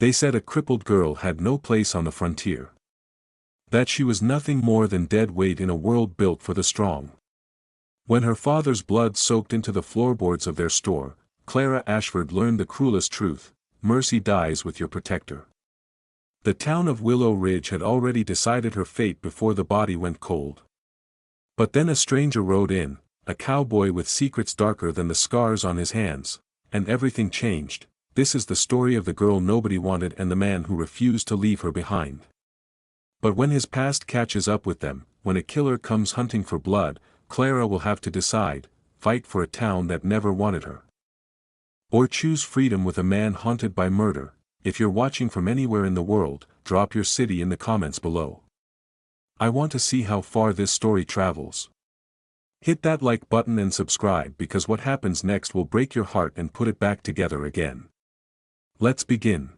They said a crippled girl had no place on the frontier. That she was nothing more than dead weight in a world built for the strong. When her father's blood soaked into the floorboards of their store, Clara Ashford learned the cruelest truth: mercy dies with your protector. The town of Willow Ridge had already decided her fate before the body went cold. But then a stranger rode in, a cowboy with secrets darker than the scars on his hands, and everything changed. This is the story of the girl nobody wanted and the man who refused to leave her behind. But when his past catches up with them, when a killer comes hunting for blood, Clara will have to decide: fight for a town that never wanted her, or choose freedom with a man haunted by murder. If you're watching from anywhere in the world, drop your city in the comments below. I want to see how far this story travels. Hit that like button and subscribe, because what happens next will break your heart and put it back together again. Let's begin.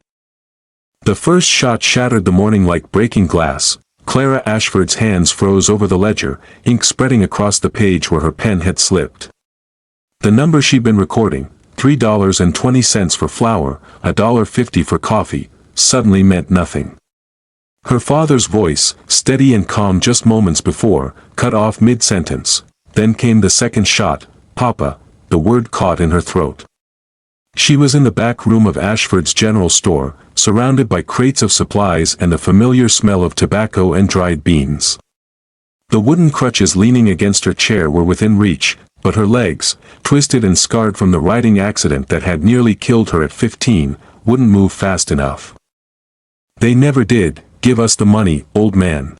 The first shot shattered the morning like breaking glass. Clara Ashford's hands froze over the ledger, ink spreading across the page where her pen had slipped. The number she'd been recording, $3.20 for flour, $1.50 for coffee, suddenly meant nothing. Her father's voice, steady and calm just moments before, cut off mid-sentence. Then came the second shot. "Papa," the word caught in her throat. She was in the back room of Ashford's general store, surrounded by crates of supplies and the familiar smell of tobacco and dried beans. The wooden crutches leaning against her chair were within reach, but her legs, twisted and scarred from the riding accident that had nearly killed her at 15, wouldn't move fast enough. "They never did. Give us the money, old man."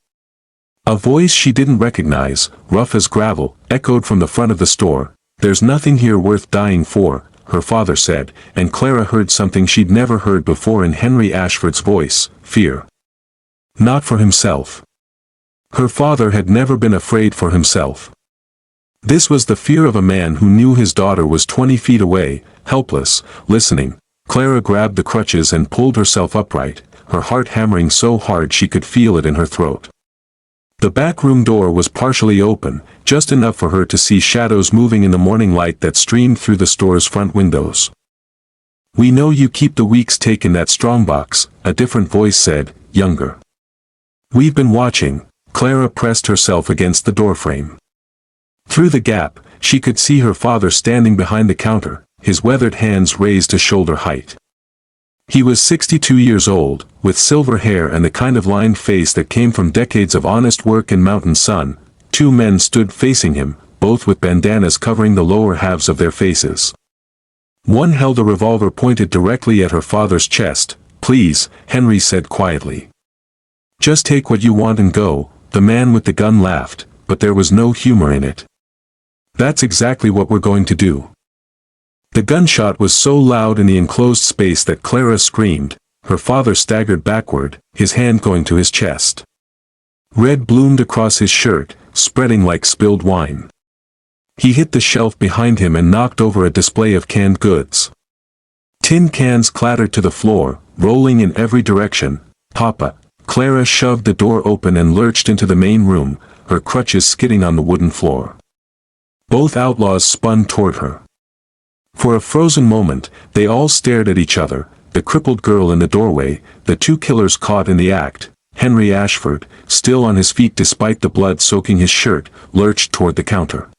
A voice she didn't recognize, rough as gravel, echoed from the front of the store. "There's nothing here worth dying for," her father said, and Clara heard something she'd never heard before in Henry Ashford's voice: fear. Not for himself. Her father had never been afraid for himself. This was the fear of a man who knew his daughter was 20 feet away, helpless, listening. Clara grabbed the crutches and pulled herself upright, her heart hammering so hard she could feel it in her throat. The back room door was partially open, just enough for her to see shadows moving in the morning light that streamed through the store's front windows. "We know you keep the week's take in that strongbox," a different voice said, younger. "We've been watching." Clara pressed herself against the doorframe. Through the gap, she could see her father standing behind the counter, his weathered hands raised to shoulder height. He was 62 years old, with silver hair and the kind of lined face that came from decades of honest work in mountain sun. Two men stood facing him, both with bandanas covering the lower halves of their faces. One held a revolver pointed directly at her father's chest. "Please," Henry said quietly. "Just take what you want and go." The man with the gun laughed, but there was no humor in it. "That's exactly what we're going to do." The gunshot was so loud in the enclosed space that Clara screamed. Her father staggered backward, his hand going to his chest. Red bloomed across his shirt, spreading like spilled wine. He hit the shelf behind him and knocked over a display of canned goods. Tin cans clattered to the floor, rolling in every direction. "Papa." Clara shoved the door open and lurched into the main room, her crutches skidding on the wooden floor. Both outlaws spun toward her. For a frozen moment, they all stared at each other, the crippled girl in the doorway, the two killers caught in the act. Henry Ashford, still on his feet despite the blood soaking his shirt, lurched toward the counter.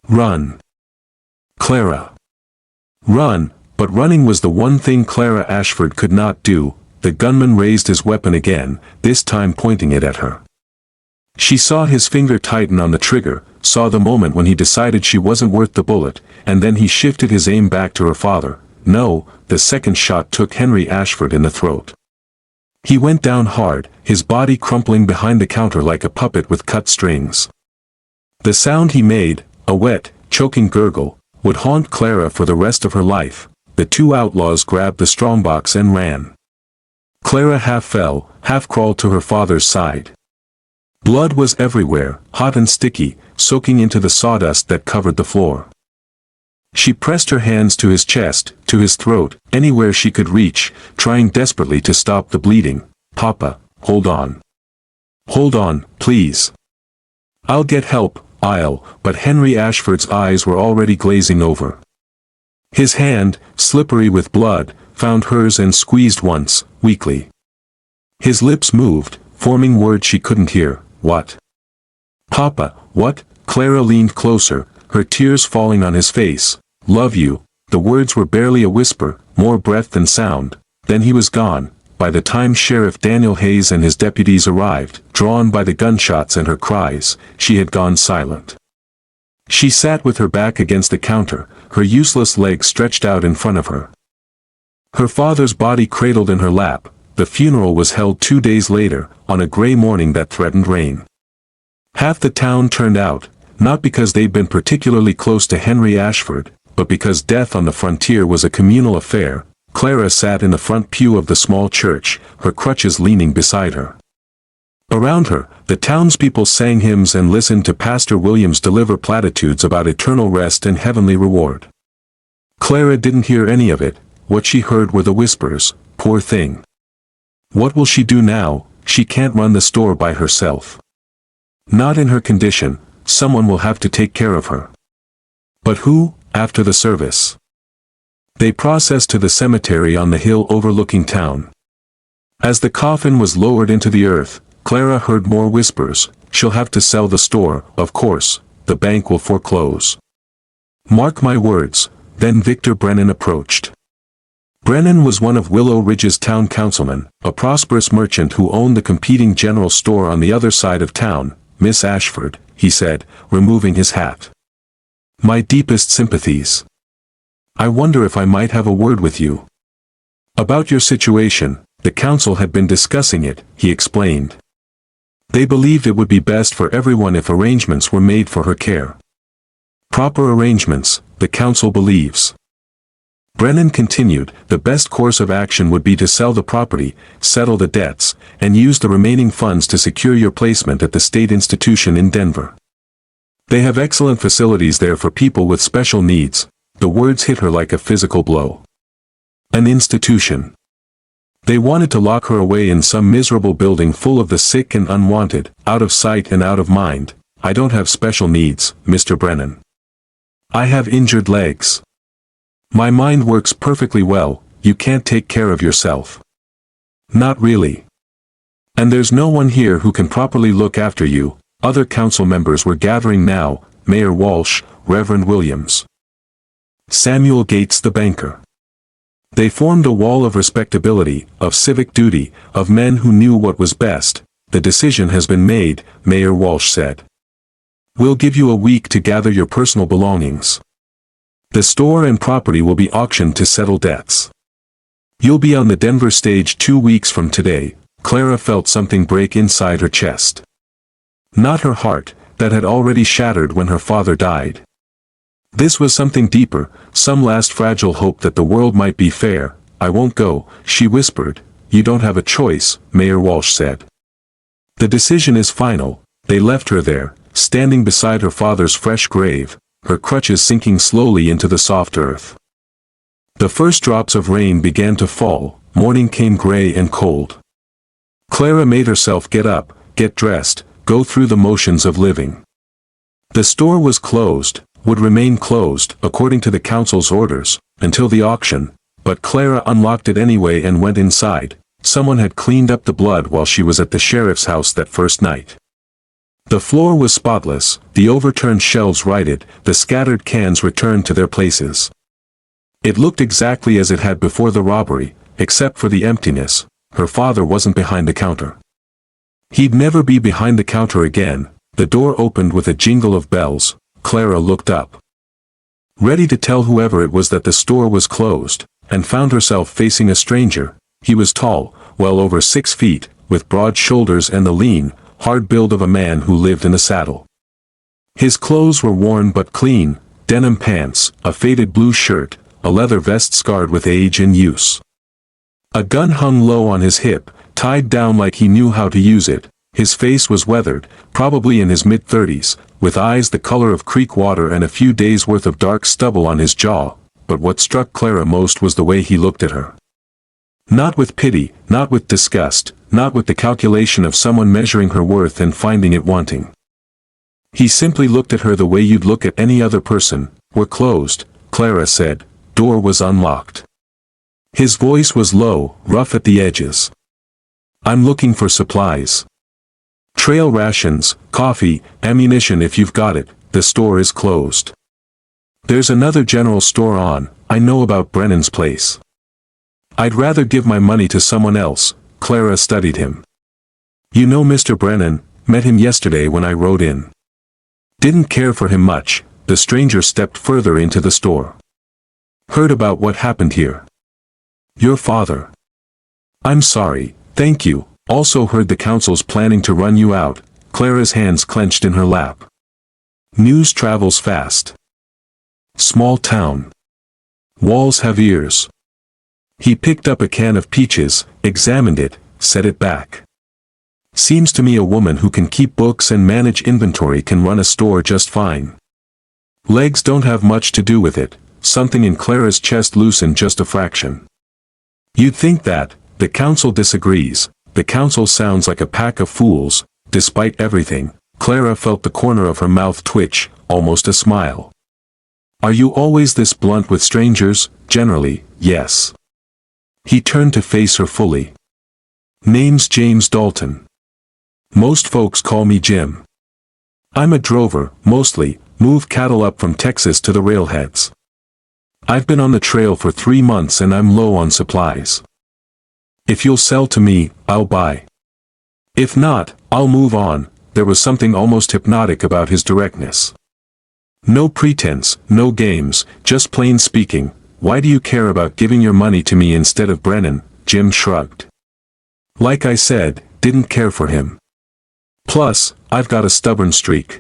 "Run, Clara. Run!" But running was the one thing Clara Ashford could not do. The gunman raised his weapon again, this time pointing it at her. She saw his finger tighten on the trigger, saw the moment when he decided she wasn't worth the bullet, and then he shifted his aim back to her father. No, the second shot took Henry Ashford in the throat. He went down hard, his body crumpling behind the counter like a puppet with cut strings. The sound he made, a wet, choking gurgle, would haunt Clara for the rest of her life. The two outlaws grabbed the strongbox and ran. Clara half fell, half crawled to her father's side. Blood was everywhere, hot and sticky, soaking into the sawdust that covered the floor. She pressed her hands to his chest, to his throat, anywhere she could reach, trying desperately to stop the bleeding. "Papa, hold on. Hold on, please. I'll get help, but Henry Ashford's eyes were already glazing over. His hand, slippery with blood, found hers and squeezed once, weakly. His lips moved, forming words she couldn't hear. What? Papa, what? Clara leaned closer, her tears falling on his face. Love you. The words were barely a whisper, more breath than sound. Then he was gone. By the time Sheriff Daniel Hayes and his deputies arrived, drawn by the gunshots and her cries, she had gone silent. She sat with her back against the counter, her useless legs stretched out in front of her. Her father's body cradled in her lap. The funeral was held 2 days later, on a gray morning that threatened rain. Half the town turned out, not because they'd been particularly close to Henry Ashford, but because death on the frontier was a communal affair. Clara sat in the front pew of the small church, her crutches leaning beside her. Around her, the townspeople sang hymns and listened to Pastor Williams deliver platitudes about eternal rest and heavenly reward. Clara didn't hear any of it. What she heard were the whispers. Poor thing. What will she do now? She can't run the store by herself. Not in her condition. Someone will have to take care of her. But who? After the service, they processed to the cemetery on the hill overlooking town. As the coffin was lowered into the earth, Clara heard more whispers. She'll have to sell the store, of course. The bank will foreclose. Mark my words. Then Victor Brennan approached. Brennan was one of Willow Ridge's town councilmen, a prosperous merchant who owned the competing general store on the other side of town. Miss Ashford, he said, removing his hat. My deepest sympathies. I wonder if I might have a word with you. About your situation. The council had been discussing it, he explained. They believed it would be best for everyone if arrangements were made for her care. Proper arrangements, the council believes. Brennan continued, the best course of action would be to sell the property, settle the debts, and use the remaining funds to secure your placement at the state institution in Denver. They have excellent facilities there for people with special needs. The words hit her like a physical blow. An institution. They wanted to lock her away in some miserable building full of the sick and unwanted, out of sight and out of mind. I don't have special needs, Mr. Brennan. I have injured legs. My mind works perfectly well. You can't take care of yourself. Not really. And there's no one here who can properly look after you. Other council members were gathering now, Mayor Walsh, Reverend Williams, Samuel Gates the banker. They formed a wall of respectability, of civic duty, of men who knew what was best. The decision has been made, Mayor Walsh said. We'll give you a week to gather your personal belongings. The store and property will be auctioned to settle debts. You'll be on the Denver stage 2 weeks from today. Clara felt something break inside her chest. Not her heart, that had already shattered when her father died. This was something deeper, some last fragile hope that the world might be fair. I won't go, she whispered. You don't have a choice, Mayor Walsh said. The decision is final. They left her there, standing beside her father's fresh grave, her crutches sinking slowly into the soft earth. The first drops of rain began to fall. Morning came gray and cold. Clara made herself get up, get dressed, go through the motions of living. The store was closed, would remain closed, according to the council's orders, until the auction, but Clara unlocked it anyway and went inside. Someone had cleaned up the blood while she was at the sheriff's house that first night. The floor was spotless, the overturned shelves righted, the scattered cans returned to their places. It looked exactly as it had before the robbery, except for the emptiness. Her father wasn't behind the counter. He'd never be behind the counter again. The door opened with a jingle of bells. Clara looked up, ready to tell whoever it was that the store was closed, and found herself facing a stranger. He was tall, well over 6 feet, with broad shoulders and the lean, hard build of a man who lived in a saddle. His clothes were worn but clean, denim pants, a faded blue shirt, a leather vest scarred with age and use. A gun hung low on his hip, tied down like he knew how to use it. His face was weathered, probably in his mid-30s, with eyes the color of creek water and a few days' worth of dark stubble on his jaw, but what struck Clara most was the way he looked at her. Not with pity, not with disgust, not with the calculation of someone measuring her worth and finding it wanting. He simply looked at her the way you'd look at any other person. We're closed, Clara said. Door was unlocked. His voice was low, rough at the edges. "I'm looking for supplies. Trail rations, coffee, ammunition if you've got it. The store is closed. There's another general store on, I know about Brennan's place." "I'd rather give my money to someone else." Clara studied him. "You know Mr. Brennan, met him yesterday when I rode in. Didn't care for him much." The stranger stepped further into the store. "Heard about what happened here. Your father." "I'm sorry, thank you. Also heard the council's planning to run you out." Clara's hands clenched in her lap. "News travels fast. Small town. Walls have ears." He picked up a can of peaches, examined it, set it back. "Seems to me a woman who can keep books and manage inventory can run a store just fine. Legs don't have much to do with it." Something in Clara's chest loosened just a fraction. "You'd think that." The council disagrees. The council sounds like a pack of fools. Despite everything, Clara felt the corner of her mouth twitch, almost a smile. "Are you always this blunt with strangers?" "Generally, yes." He turned to face her fully. "Name's James Dalton. Most folks call me Jim. I'm a drover, mostly, move cattle up from Texas to the railheads. I've been on the trail for 3 months and I'm low on supplies. If you'll sell to me, I'll buy. If not, I'll move on." There was something almost hypnotic about his directness. "No pretense, no games, just plain speaking. Why do you care about giving your money to me instead of Brennan?" Jim shrugged. "Like I said, didn't care for him. Plus, I've got a stubborn streak.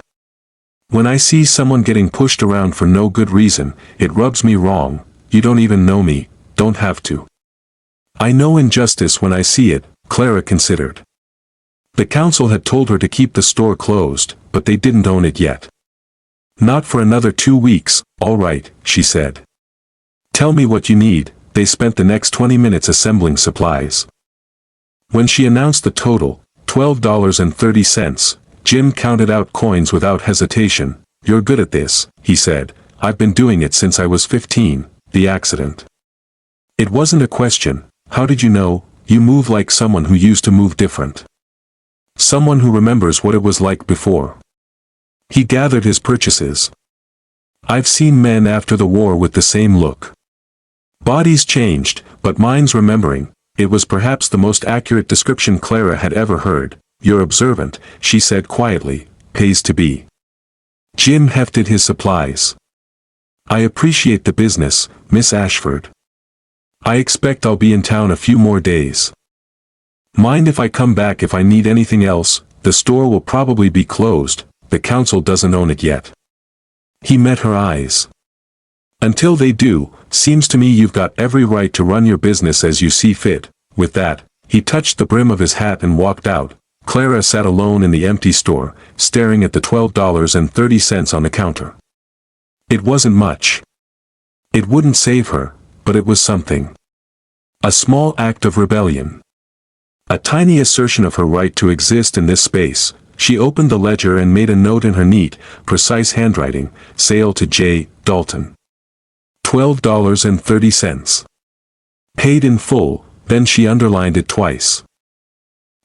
When I see someone getting pushed around for no good reason, it rubs me wrong. You don't even know me, don't have to." "I know injustice when I see it," Clara considered. The council had told her to keep the store closed, but they didn't own it yet. "Not for another 2 weeks, all right," she said. "Tell me what you need." They spent the next 20 minutes assembling supplies. When she announced the total, $12.30, Jim counted out coins without hesitation. "You're good at this," he said. "I've been doing it since I was 15, the accident." It wasn't a question. "How did you know?" "You move like someone who used to move different. Someone who remembers what it was like before." He gathered his purchases. "I've seen men after the war with the same look. Bodies changed, but minds remembering." It was perhaps the most accurate description Clara had ever heard. "You're observant," she said quietly. "Pays to be." Jim hefted his supplies. "I appreciate the business, Miss Ashford. I expect I'll be in town a few more days. Mind if I come back if I need anything else?" "The store will probably be closed. The council doesn't own it yet." He met her eyes. "Until they do, seems to me you've got every right to run your business as you see fit." With that, he touched the brim of his hat and walked out. Clara sat alone in the empty store, staring at the $12.30 on the counter. It wasn't much. It wouldn't save her, but it was something. A small act of rebellion. A tiny assertion of her right to exist in this space. She opened the ledger and made a note in her neat, precise handwriting. "Sale to J. Dalton. $12.30. Paid in full." Then she underlined it twice.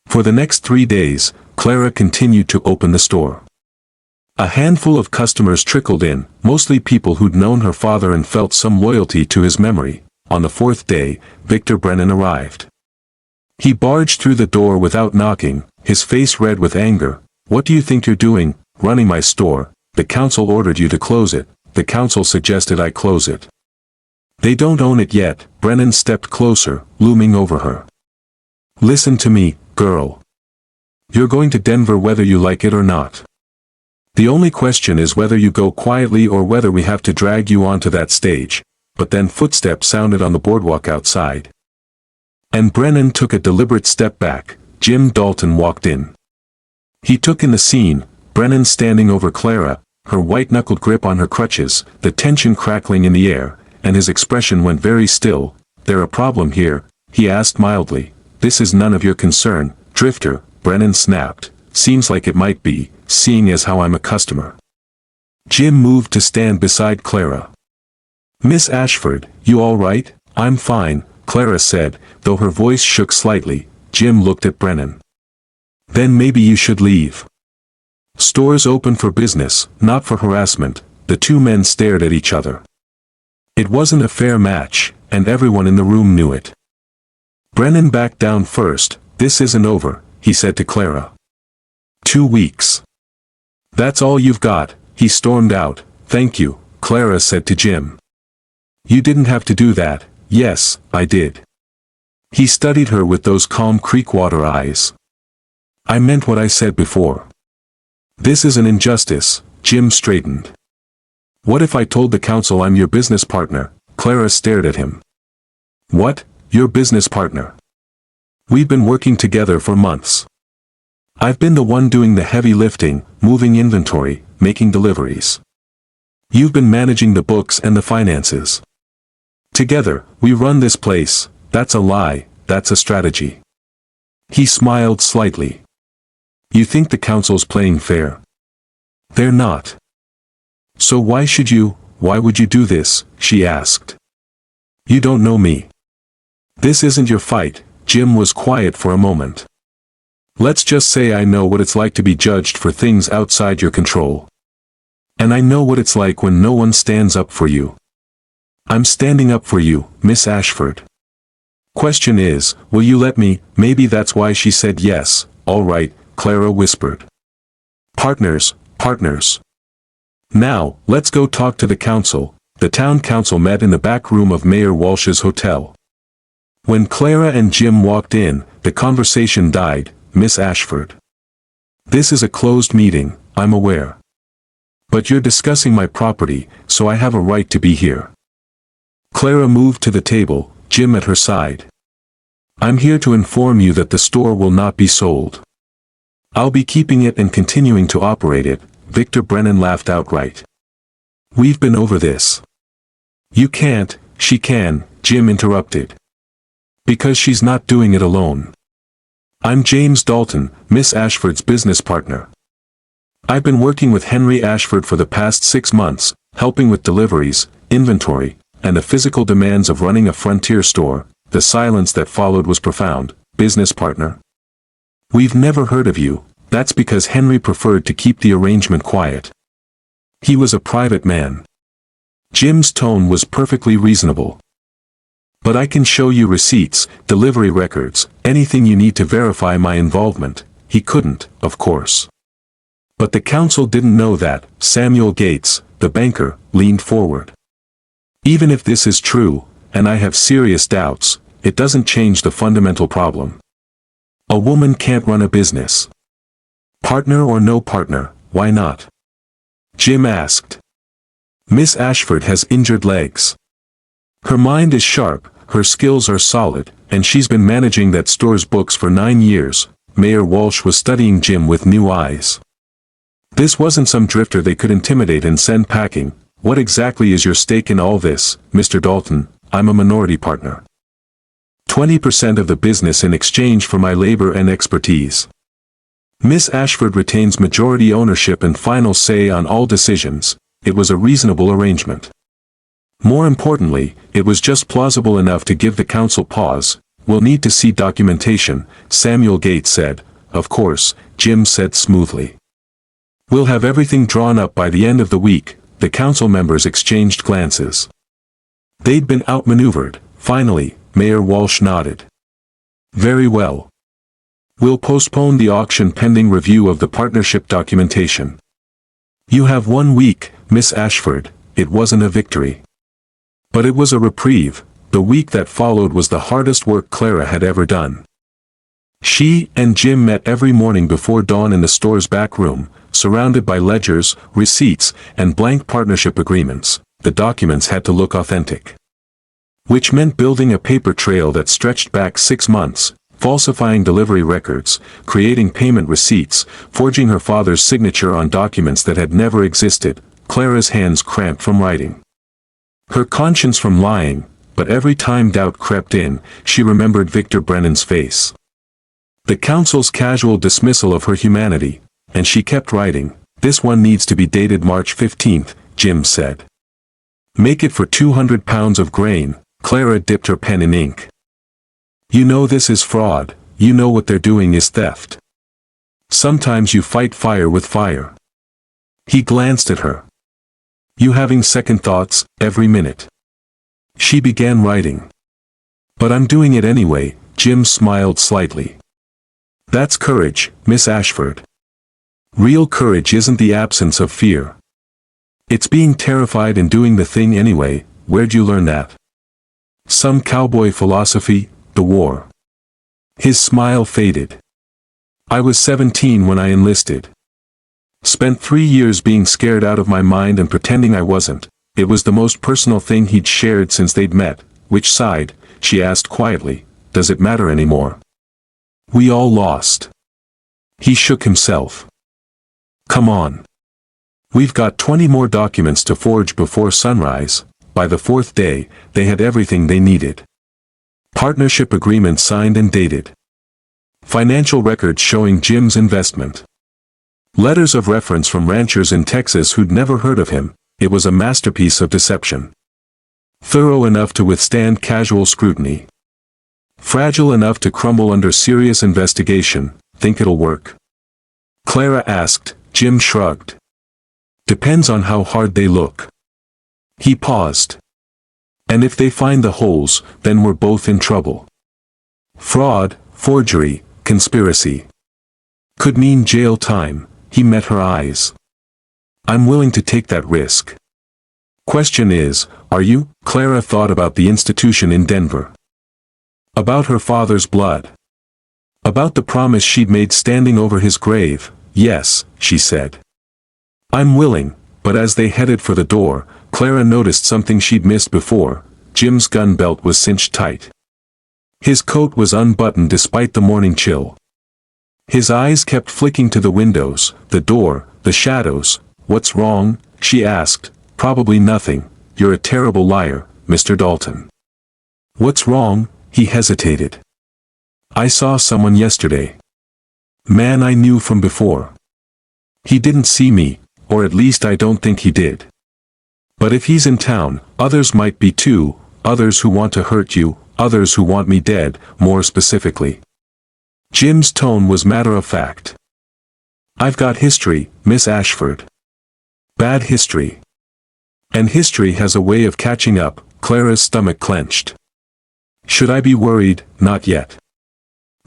For the next 3 days, Clara continued to open the store. A handful of customers trickled in, mostly people who'd known her father and felt some loyalty to his memory. On the 4th day, Victor Brennan arrived. He barged through the door without knocking, his face red with anger. "What do you think you're doing, running my store? The council ordered you to close it." "The council suggested I close it." "They don't own it yet." Brennan stepped closer, looming over her. "Listen to me, girl. You're going to Denver whether you like it or not. The only question is whether you go quietly or whether we have to drag you onto that stage." But then footsteps sounded on the boardwalk outside. And Brennan took a deliberate step back. Jim Dalton walked in. He took in the scene, Brennan standing over Clara, her white-knuckled grip on her crutches, the tension crackling in the air, and his expression went very still. "There a problem here?" he asked mildly. "This is none of your concern, Drifter," Brennan snapped. "Seems like it might be, seeing as how I'm a customer." Jim moved to stand beside Clara. "Miss Ashford, you all right?" "I'm fine," Clara said, though her voice shook slightly. Jim looked at Brennan. Then maybe you should leave. Stores open for business, not for harassment. The two men stared at each other. It wasn't a fair match, and everyone in the room knew it. Brennan backed down first. This isn't over, he said to Clara. 2 weeks. That's all you've got, he stormed out. Thank you, Clara said to Jim. You didn't have to do that. Yes, I did. He studied her with those calm creekwater eyes. I meant what I said before. This is an injustice. Jim straightened. What if I told the council I'm your business partner? Clara stared at him. What, your business partner? We've been working together for months. I've been the one doing the heavy lifting, moving inventory, making deliveries. You've been managing the books and the finances. Together, we run this place. That's a lie, that's a strategy. He smiled slightly. You think the council's playing fair? They're not. So why would you do this? She asked. You don't know me. This isn't your fight. Jim was quiet for a moment. Let's just say I know what it's like to be judged for things outside your control. And I know what it's like when no one stands up for you. I'm standing up for you, Miss Ashford. Question is, will you let me? Maybe that's why she said yes. All right, Clara whispered. Partners. Now, let's go talk to the council. The town council met in the back room of Mayor Walsh's hotel. When Clara and Jim walked in, the conversation died. Miss Ashford. This is a closed meeting, I'm aware. But you're discussing my property, so I have a right to be here. Clara moved to the table, Jim at her side. I'm here to inform you that the store will not be sold. I'll be keeping it and continuing to operate it. Victor Brennan laughed outright. We've been over this. You can't, she can, Jim interrupted. Because she's not doing it alone. I'm James Dalton, Miss Ashford's business partner. I've been working with Henry Ashford for the past 6 months, helping with deliveries, inventory, and the physical demands of running a frontier store. The silence that followed was profound. Business partner? We've never heard of you. That's because Henry preferred to keep the arrangement quiet. He was a private man. Jim's tone was perfectly reasonable. But I can show you receipts, delivery records, anything you need to verify my involvement. He couldn't, of course. But the council didn't know that. Samuel Gates, the banker, leaned forward. Even if this is true, and I have serious doubts, it doesn't change the fundamental problem. A woman can't run a business. Partner or no partner, why not? Jim asked. Miss Ashford has injured legs. Her mind is sharp, her skills are solid, and she's been managing that store's books for 9 years. Mayor Walsh was studying Jim with new eyes. This wasn't some drifter they could intimidate and send packing. What exactly is your stake in all this, Mr. Dalton? I'm a minority partner. 20% of the business in exchange for my labor and expertise. Miss Ashford retains majority ownership and final say on all decisions. It was a reasonable arrangement. More importantly, it was just plausible enough to give the council pause. We'll need to see documentation, Samuel Gates said. Of course, Jim said smoothly. We'll have everything drawn up by the end of the week. The council members exchanged glances. They'd been outmaneuvered. Finally, Mayor Walsh nodded. Very well. We'll postpone the auction pending review of the partnership documentation. You have 1 week, Miss Ashford. It wasn't a victory. But it was a reprieve. The week that followed was the hardest work Clara had ever done. She and Jim met every morning before dawn in the store's back room, surrounded by ledgers, receipts, and blank partnership agreements. The documents had to look authentic. Which meant building a paper trail that stretched back 6 months, falsifying delivery records, creating payment receipts, forging her father's signature on documents that had never existed. Clara's hands cramped from writing. Her conscience from lying, but every time doubt crept in, she remembered Victor Brennan's face. The council's casual dismissal of her humanity, and she kept writing. This one needs to be dated March 15th, Jim said. Make it for 200 pounds of grain. Clara dipped her pen in ink. You know this is fraud, you know what they're doing is theft. Sometimes you fight fire with fire. He glanced at her. You having second thoughts, every minute. She began writing. But I'm doing it anyway, Jim smiled slightly. That's courage, Miss Ashford. Real courage isn't the absence of fear. It's being terrified and doing the thing anyway. Where'd you learn that? Some cowboy philosophy, the war. His smile faded. I was 17 when I enlisted. Spent 3 years being scared out of my mind and pretending I wasn't. It was the most personal thing he'd shared since they'd met. Which side, she asked quietly, does it matter anymore? We all lost. He shook himself. Come on. We've got 20 more documents to forge before sunrise. By the 4th day, they had everything they needed. Partnership agreement signed and dated. Financial records showing Jim's investment. Letters of reference from ranchers in Texas who'd never heard of him. It was a masterpiece of deception. Thorough enough to withstand casual scrutiny. Fragile enough to crumble under serious investigation. Think it'll work? Clara asked. Jim shrugged. Depends on how hard they look. He paused. And if they find the holes, then we're both in trouble. Fraud, forgery, conspiracy. Could mean jail time. He met her eyes. I'm willing to take that risk. Question is, are you? Clara thought about the institution in Denver. About her father's blood. About the promise she'd made standing over his grave. Yes, she said. I'm willing, but as they headed for the door, Clara noticed something she'd missed before. Jim's gun belt was cinched tight. His coat was unbuttoned despite the morning chill. His eyes kept flicking to the windows, the door, the shadows. What's wrong? She asked. Probably nothing. You're a terrible liar, Mr. Dalton. What's wrong? He hesitated. I saw someone yesterday. Man I knew from before. He didn't see me, or at least I don't think he did. But if he's in town, others might be too, others who want to hurt you, others who want me dead, more specifically. Jim's tone was matter-of-fact. I've got history, Miss Ashford. Bad history. And history has a way of catching up. Clara's stomach clenched. Should I be worried? Not yet.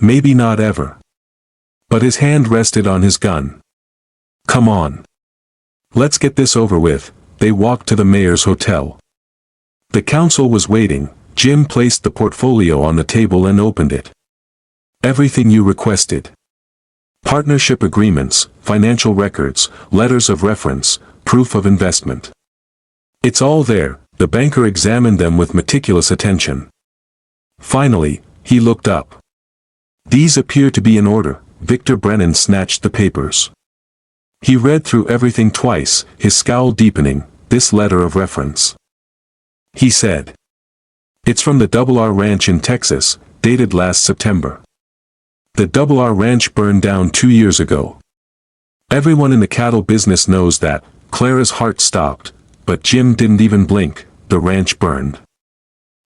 Maybe not ever. But his hand rested on his gun. Come on. Let's get this over with. They walked to the mayor's hotel. The council was waiting. Jim placed the portfolio on the table and opened it. Everything you requested. Partnership agreements, financial records, letters of reference, proof of investment. It's all there. The banker examined them with meticulous attention. Finally, he looked up. These appear to be in order. Victor Brennan snatched the papers. He read through everything twice, his scowl deepening. This letter of reference. He said. It's from the R Ranch in Texas, dated last September. The R Ranch burned down 2 years ago. Everyone in the cattle business knows that. Clara's heart stopped, but Jim didn't even blink. The ranch burned.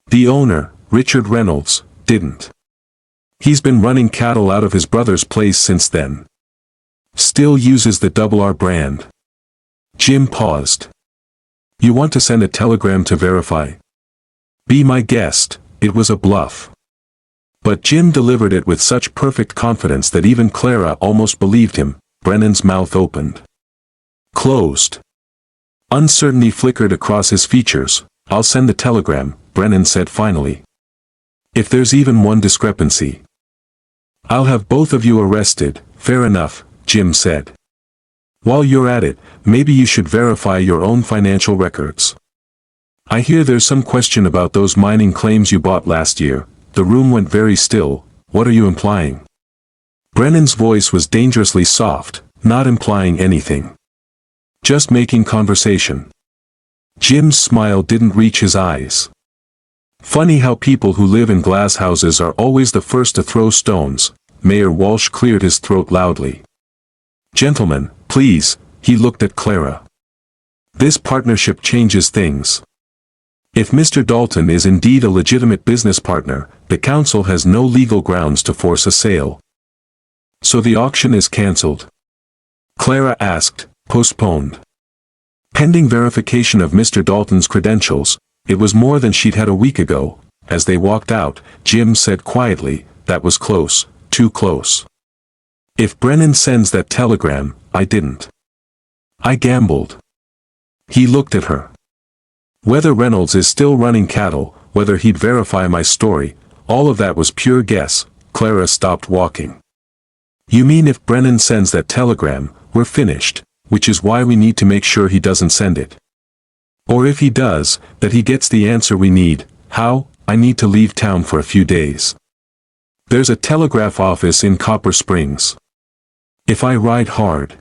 The owner, Richard Reynolds, didn't. He's been running cattle out of his brother's place since then. Still uses the R brand. Jim paused. You want to send a telegram to verify? Be my guest. It was a bluff. But Jim delivered it with such perfect confidence that even Clara almost believed him. Brennan's mouth opened. Closed. Uncertainty flickered across his features. I'll send the telegram, Brennan said finally. If there's even one discrepancy. I'll have both of you arrested. Fair enough, Jim said. While you're at it, maybe you should verify your own financial records. I hear there's some question about those mining claims you bought last year. The room went very still. What are you implying? Brennan's voice was dangerously soft, not implying anything. Just making conversation. Jim's smile didn't reach his eyes. Funny how people who live in glass houses are always the first to throw stones. Mayor Walsh cleared his throat loudly. Gentlemen, please, he looked at Clara. This partnership changes things. If Mr. Dalton is indeed a legitimate business partner, the council has no legal grounds to force a sale. So the auction is cancelled? Clara asked, postponed. Pending verification of Mr. Dalton's credentials, it was more than she'd had a week ago. As they walked out, Jim said quietly, "That was close, too close. If Brennan sends that telegram, I didn't. I gambled." He looked at her. Whether Reynolds is still running cattle, whether he'd verify my story, all of that was pure guess. Clara stopped walking. "You mean if Brennan sends that telegram, we're finished, which is why we need to make sure he doesn't send it. Or if he does, that he gets the answer we need. How? I need to leave town for a few days. There's a telegraph office in Copper Springs. If I ride hard,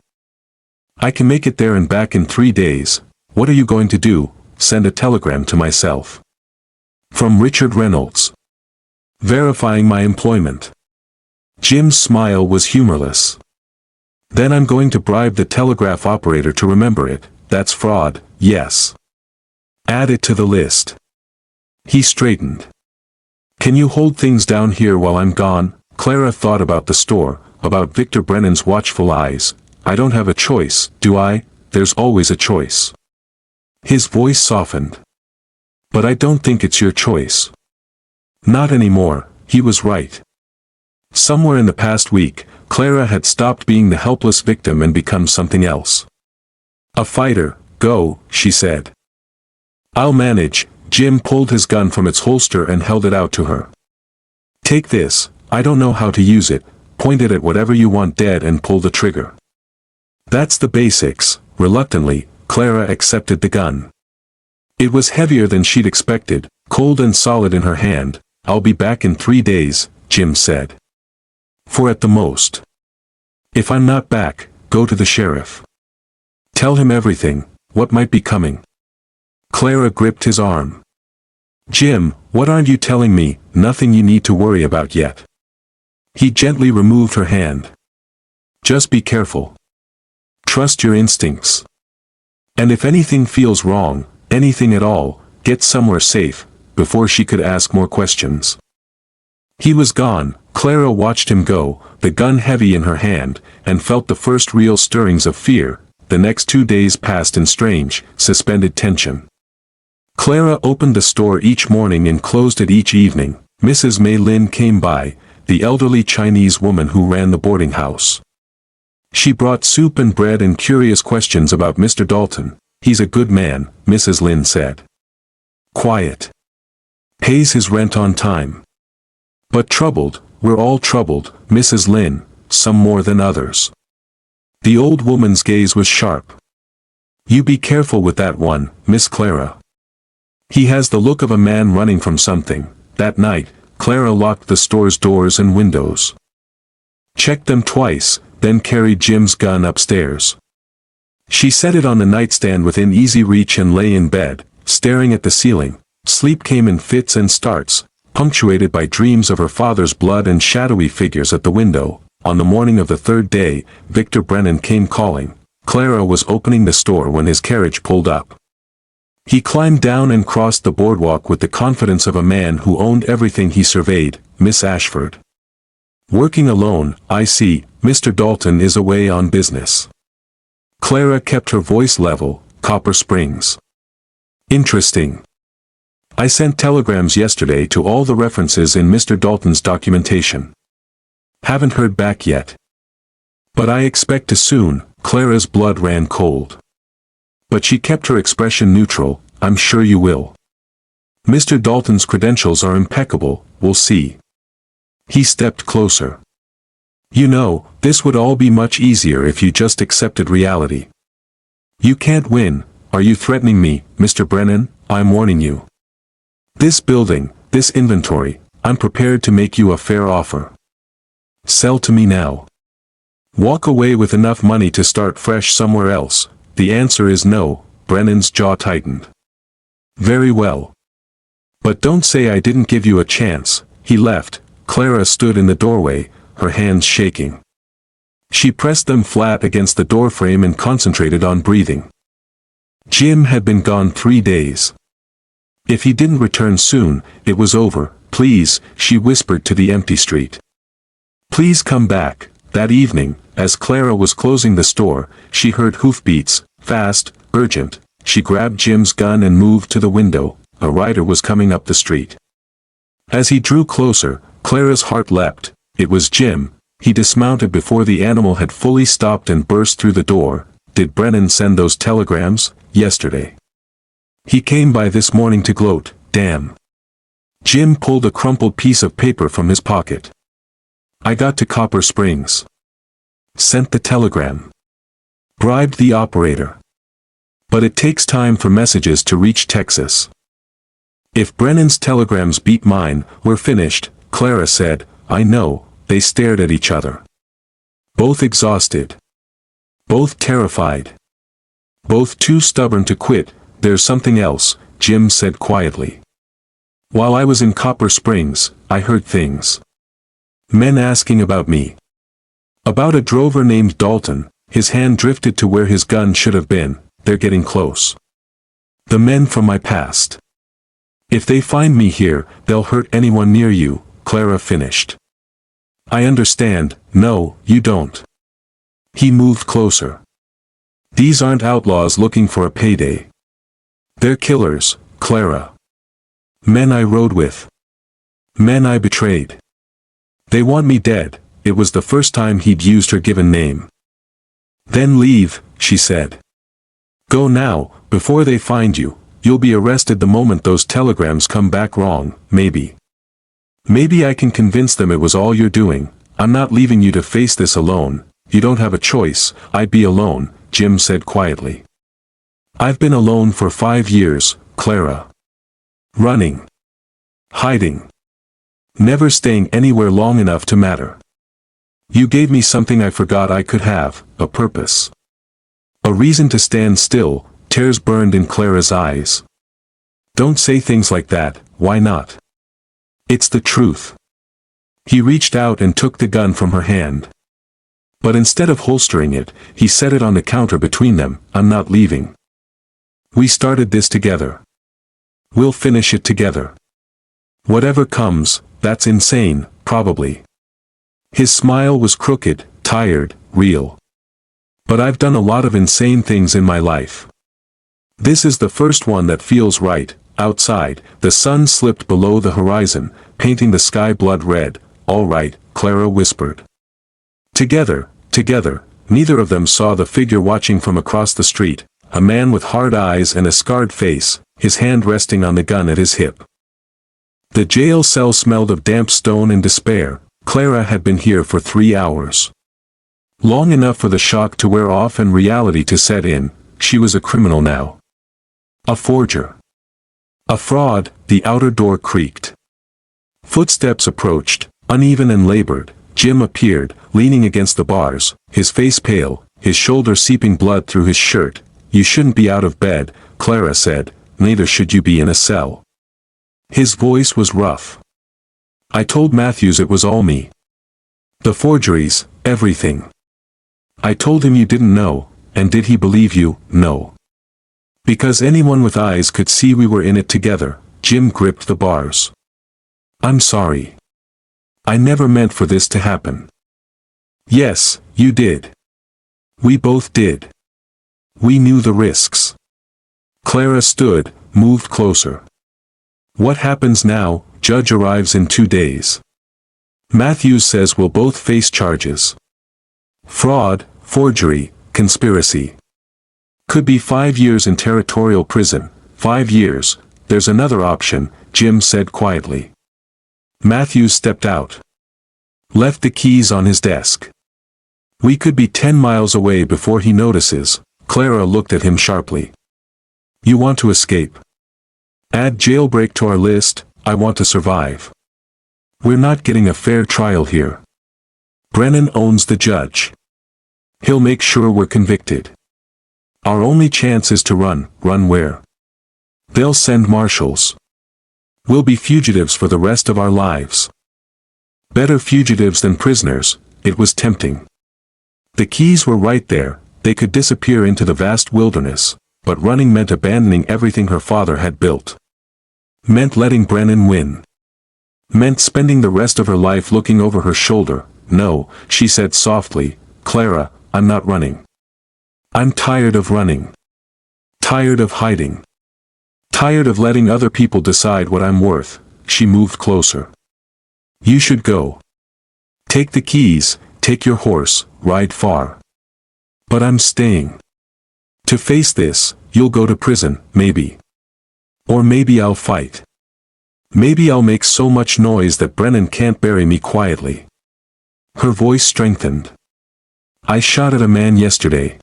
I can make it there and back in 3 days. What are you going to do? Send a telegram to myself? From Richard Reynolds, verifying my employment." Jim's smile was humorless. "Then I'm going to bribe the telegraph operator to remember it. That's fraud, yes. Add it to the list." He straightened. "Can you hold things down here while I'm gone?" Clara thought about the store, about Victor Brennan's watchful eyes. "I don't have a choice, do I?" "There's always a choice." His voice softened. "But I don't think it's your choice." Not anymore. He was right. Somewhere in the past week, Clara had stopped being the helpless victim and become something else. "A fighter, go," she said. "I'll manage." Jim pulled his gun from its holster and held it out to her. "Take this, I don't know how to use it, point it at whatever you want dead and pull the trigger." That's the basics. Reluctantly, Clara accepted the gun. It was heavier than she'd expected, cold and solid in her hand. "I'll be back in 3 days, Jim said. "For at the most. If I'm not back, go to the sheriff. Tell him everything, what might be coming." Clara gripped his arm. "Jim, what aren't you telling me? Nothing you need to worry about yet." He gently removed her hand. "Just be careful. Trust your instincts. And if anything feels wrong, anything at all, get somewhere safe." Before she could ask more questions, he was gone. Clara watched him go, the gun heavy in her hand, and felt the first real stirrings of fear. The next 2 days passed in strange, suspended tension. Clara opened the store each morning and closed it each evening. Mrs. Mei Lin came by, the elderly Chinese woman who ran the boarding house. She brought soup and bread and curious questions about Mr. Dalton. "He's a good man," Mrs. Lin said. "Quiet. Pays his rent on time. But troubled. We're all troubled, Mrs. Lin, some more than others." The old woman's gaze was sharp. "You be careful with that one, Miss Clara. He has the look of a man running from something." That night, Clara locked the store's doors and windows. Checked them twice, then carried Jim's gun upstairs. She set it on the nightstand within easy reach and lay in bed, staring at the ceiling. Sleep came in fits and starts, punctuated by dreams of her father's blood and shadowy figures at the window. On the morning of the 3rd day, Victor Brennan came calling. Clara was opening the store when his carriage pulled up. He climbed down and crossed the boardwalk with the confidence of a man who owned everything he surveyed. "Miss Ashford. Working alone, I see. Mr. Dalton is away on business." Clara kept her voice level. "Copper Springs. Interesting. I sent telegrams yesterday to all the references in Mr. Dalton's documentation. Haven't heard back yet. But I expect to soon." Clara's blood ran cold. But she kept her expression neutral. "I'm sure you will. Mr. Dalton's credentials are impeccable, we'll see." He stepped closer. "You know, this would all be much easier if you just accepted reality. You can't win. Are you threatening me, Mr. Brennan? I'm warning you. This building, this inventory, I'm prepared to make you a fair offer. Sell to me now. Walk away with enough money to start fresh somewhere else." "The answer is no." Brennan's jaw tightened. "Very well. But don't say I didn't give you a chance." He left. Clara stood in the doorway, her hands shaking. She pressed them flat against the doorframe and concentrated on breathing. Jim had been gone 3 days. If he didn't return soon, it was over. Please, she whispered to the empty street. Please come back. That evening, as Clara was closing the store, she heard hoofbeats, fast, urgent. She grabbed Jim's gun and moved to the window. A rider was coming up the street. As he drew closer, Clara's heart leapt. It was Jim. He dismounted before the animal had fully stopped and burst through the door. Did Brennan send those telegrams? Yesterday. He came by this morning to gloat. Damn. Jim pulled a crumpled piece of paper from his pocket. I got to Copper Springs. Sent the telegram. Bribed the operator. But it takes time for messages to reach Texas. If Brennan's telegrams beat mine, we're finished, Clara said. I know. They stared at each other. Both exhausted. Both terrified. Both too stubborn to quit. There's something else, Jim said quietly. While I was in Copper Springs, I heard things. Men asking about me. About a drover named Dalton. His hand drifted to where his gun should have been. They're getting close. The men from my past. If they find me here, they'll hurt anyone near you, Clara finished. I understand. No, you don't. He moved closer. These aren't outlaws looking for a payday. They're killers, Clara. Men I rode with. Men I betrayed. They want me dead. It was the first time he'd used her given name. Then leave, she said. Go now, before they find you. You'll be arrested the moment those telegrams come back wrong, maybe. Maybe I can convince them it was all you're doing. I'm not leaving you to face this alone. You don't have a choice. I'd be alone, Jim said quietly. I've been alone for 5 years, Clara. Running. Hiding. Never staying anywhere long enough to matter. You gave me something I forgot I could have, a purpose. A reason to stand still. Tears burned in Clara's eyes. Don't say things like that, why not? It's the truth. He reached out and took the gun from her hand. But instead of holstering it, he set it on the counter between them. I'm not leaving. We started this together. We'll finish it together. Whatever comes, that's insane, probably. His smile was crooked, tired, real. But I've done a lot of insane things in my life. This is the first one that feels right. Outside, the sun slipped below the horizon, painting the sky blood red. All right, Clara whispered. Together, together. Neither of them saw the figure watching from across the street, a man with hard eyes and a scarred face, his hand resting on the gun at his hip. The jail cell smelled of damp stone and despair. Clara had been here for 3 hours. Long enough for the shock to wear off and reality to set in. She was a criminal now. A forger. A fraud. The outer door creaked. Footsteps approached, uneven and labored. Jim appeared, leaning against the bars, his face pale, his shoulder seeping blood through his shirt. You shouldn't be out of bed, Clara said, neither should you be in a cell. His voice was rough. I told Matthews it was all me. The forgeries, everything. I told him you didn't know, and did he believe you? No. Because anyone with eyes could see we were in it together. Jim gripped the bars. I'm sorry. I never meant for this to happen. Yes, you did. We both did. We knew the risks. Clara stood, moved closer. What happens now? Judge arrives in 2 days. Matthews says we'll both face charges. Fraud, forgery, conspiracy. Could be 5 years in territorial prison. 5 years. There's another option, Jim said quietly. Matthews stepped out. Left the keys on his desk. We could be 10 miles away before he notices. Clara looked at him sharply. You want to escape? Add jailbreak to our list. I want to survive. We're not getting a fair trial here. Brennan owns the judge. He'll make sure we're convicted. Our only chance is to run. Run where? They'll send marshals. We'll be fugitives for the rest of our lives. Better fugitives than prisoners. It was tempting. The keys were right there. They could disappear into the vast wilderness, but running meant abandoning everything her father had built. Meant letting Brennan win. Meant spending the rest of her life looking over her shoulder. No, she said softly, Clara, I'm not running. I'm tired of running. Tired of hiding. Tired of letting other people decide what I'm worth. She moved closer. You should go. Take the keys, take your horse, ride far. But I'm staying. To face this, you'll go to prison, maybe. Or maybe I'll fight. Maybe I'll make so much noise that Brennan can't bury me quietly. Her voice strengthened. I shot at a man yesterday.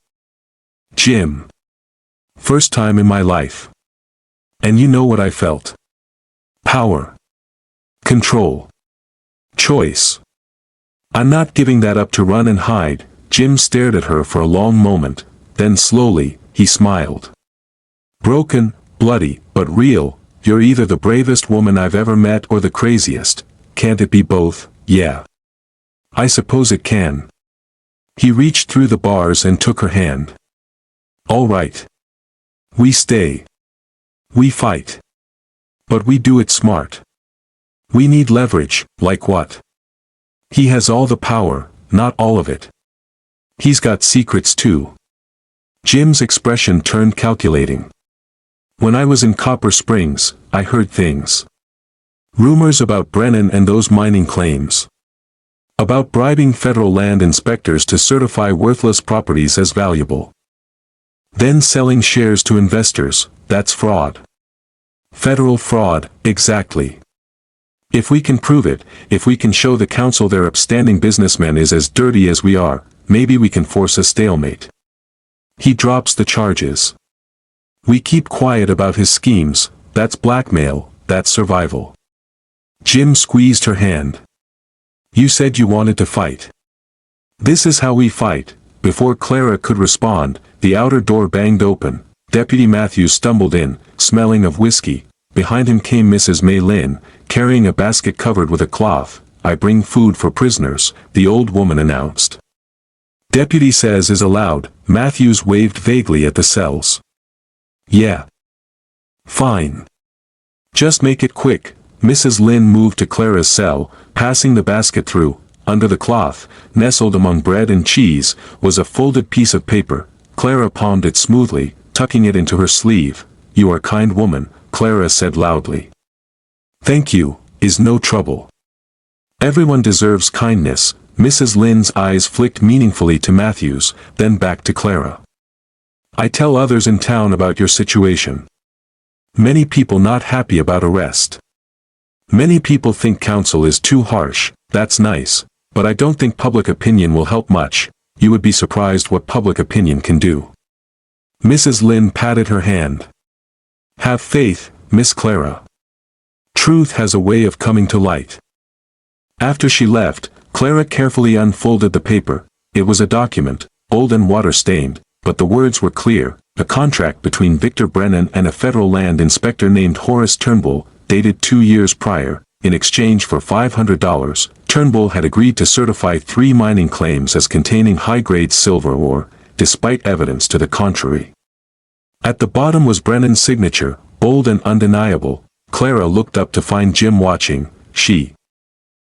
Jim. First time in my life. And you know what I felt. Power. Control. Choice. I'm not giving that up to run and hide. Jim stared at her for a long moment, then slowly, he smiled. Broken, bloody, but real, you're either the bravest woman I've ever met or the craziest. Can't it be both? Yeah. I suppose it can. He reached through the bars and took her hand. All right. We stay. We fight. But we do it smart. We need leverage, like what? He has all the power, not all of it. He's got secrets too. Jim's expression turned calculating. When I was in Copper Springs, I heard things. Rumors about Brennan and those mining claims. About bribing federal land inspectors to certify worthless properties as valuable. Then selling shares to investors, that's fraud. Federal fraud, exactly. If we can prove it, if we can show the council their upstanding businessman is as dirty as we are, maybe we can force a stalemate. He drops the charges. We keep quiet about his schemes, that's blackmail, that's survival. Jim squeezed her hand. You said you wanted to fight. This is how we fight. Before Clara could respond, the outer door banged open. Deputy Matthews stumbled in, smelling of whiskey. Behind him came Mrs. May Lynn, carrying a basket covered with a cloth. I bring food for prisoners, the old woman announced. Deputy says is allowed. Matthews waved vaguely at the cells. Yeah. Fine. Just make it quick. Mrs. Lynn moved to Clara's cell, passing the basket through. Under the cloth, nestled among bread and cheese, was a folded piece of paper. Clara palmed it smoothly, tucking it into her sleeve. You are a kind woman, Clara said loudly. Thank you, is no trouble. Everyone deserves kindness. Mrs. Lynn's eyes flicked meaningfully to Matthews, then back to Clara. I tell others in town about your situation. Many people not happy about arrest. Many people think council is too harsh. That's nice, but I don't think public opinion will help much. You would be surprised what public opinion can do. Mrs. Lynn patted her hand. Have faith, Miss Clara. Truth has a way of coming to light. After she left, Clara carefully unfolded the paper. It was a document, old and water-stained, but the words were clear. A contract between Victor Brennan and a federal land inspector named Horace Turnbull, dated 2 years prior. In exchange for $500, Turnbull had agreed to certify 3 mining claims as containing high-grade silver ore, despite evidence to the contrary. At the bottom was Brennan's signature, bold and undeniable. Clara looked up to find Jim watching. She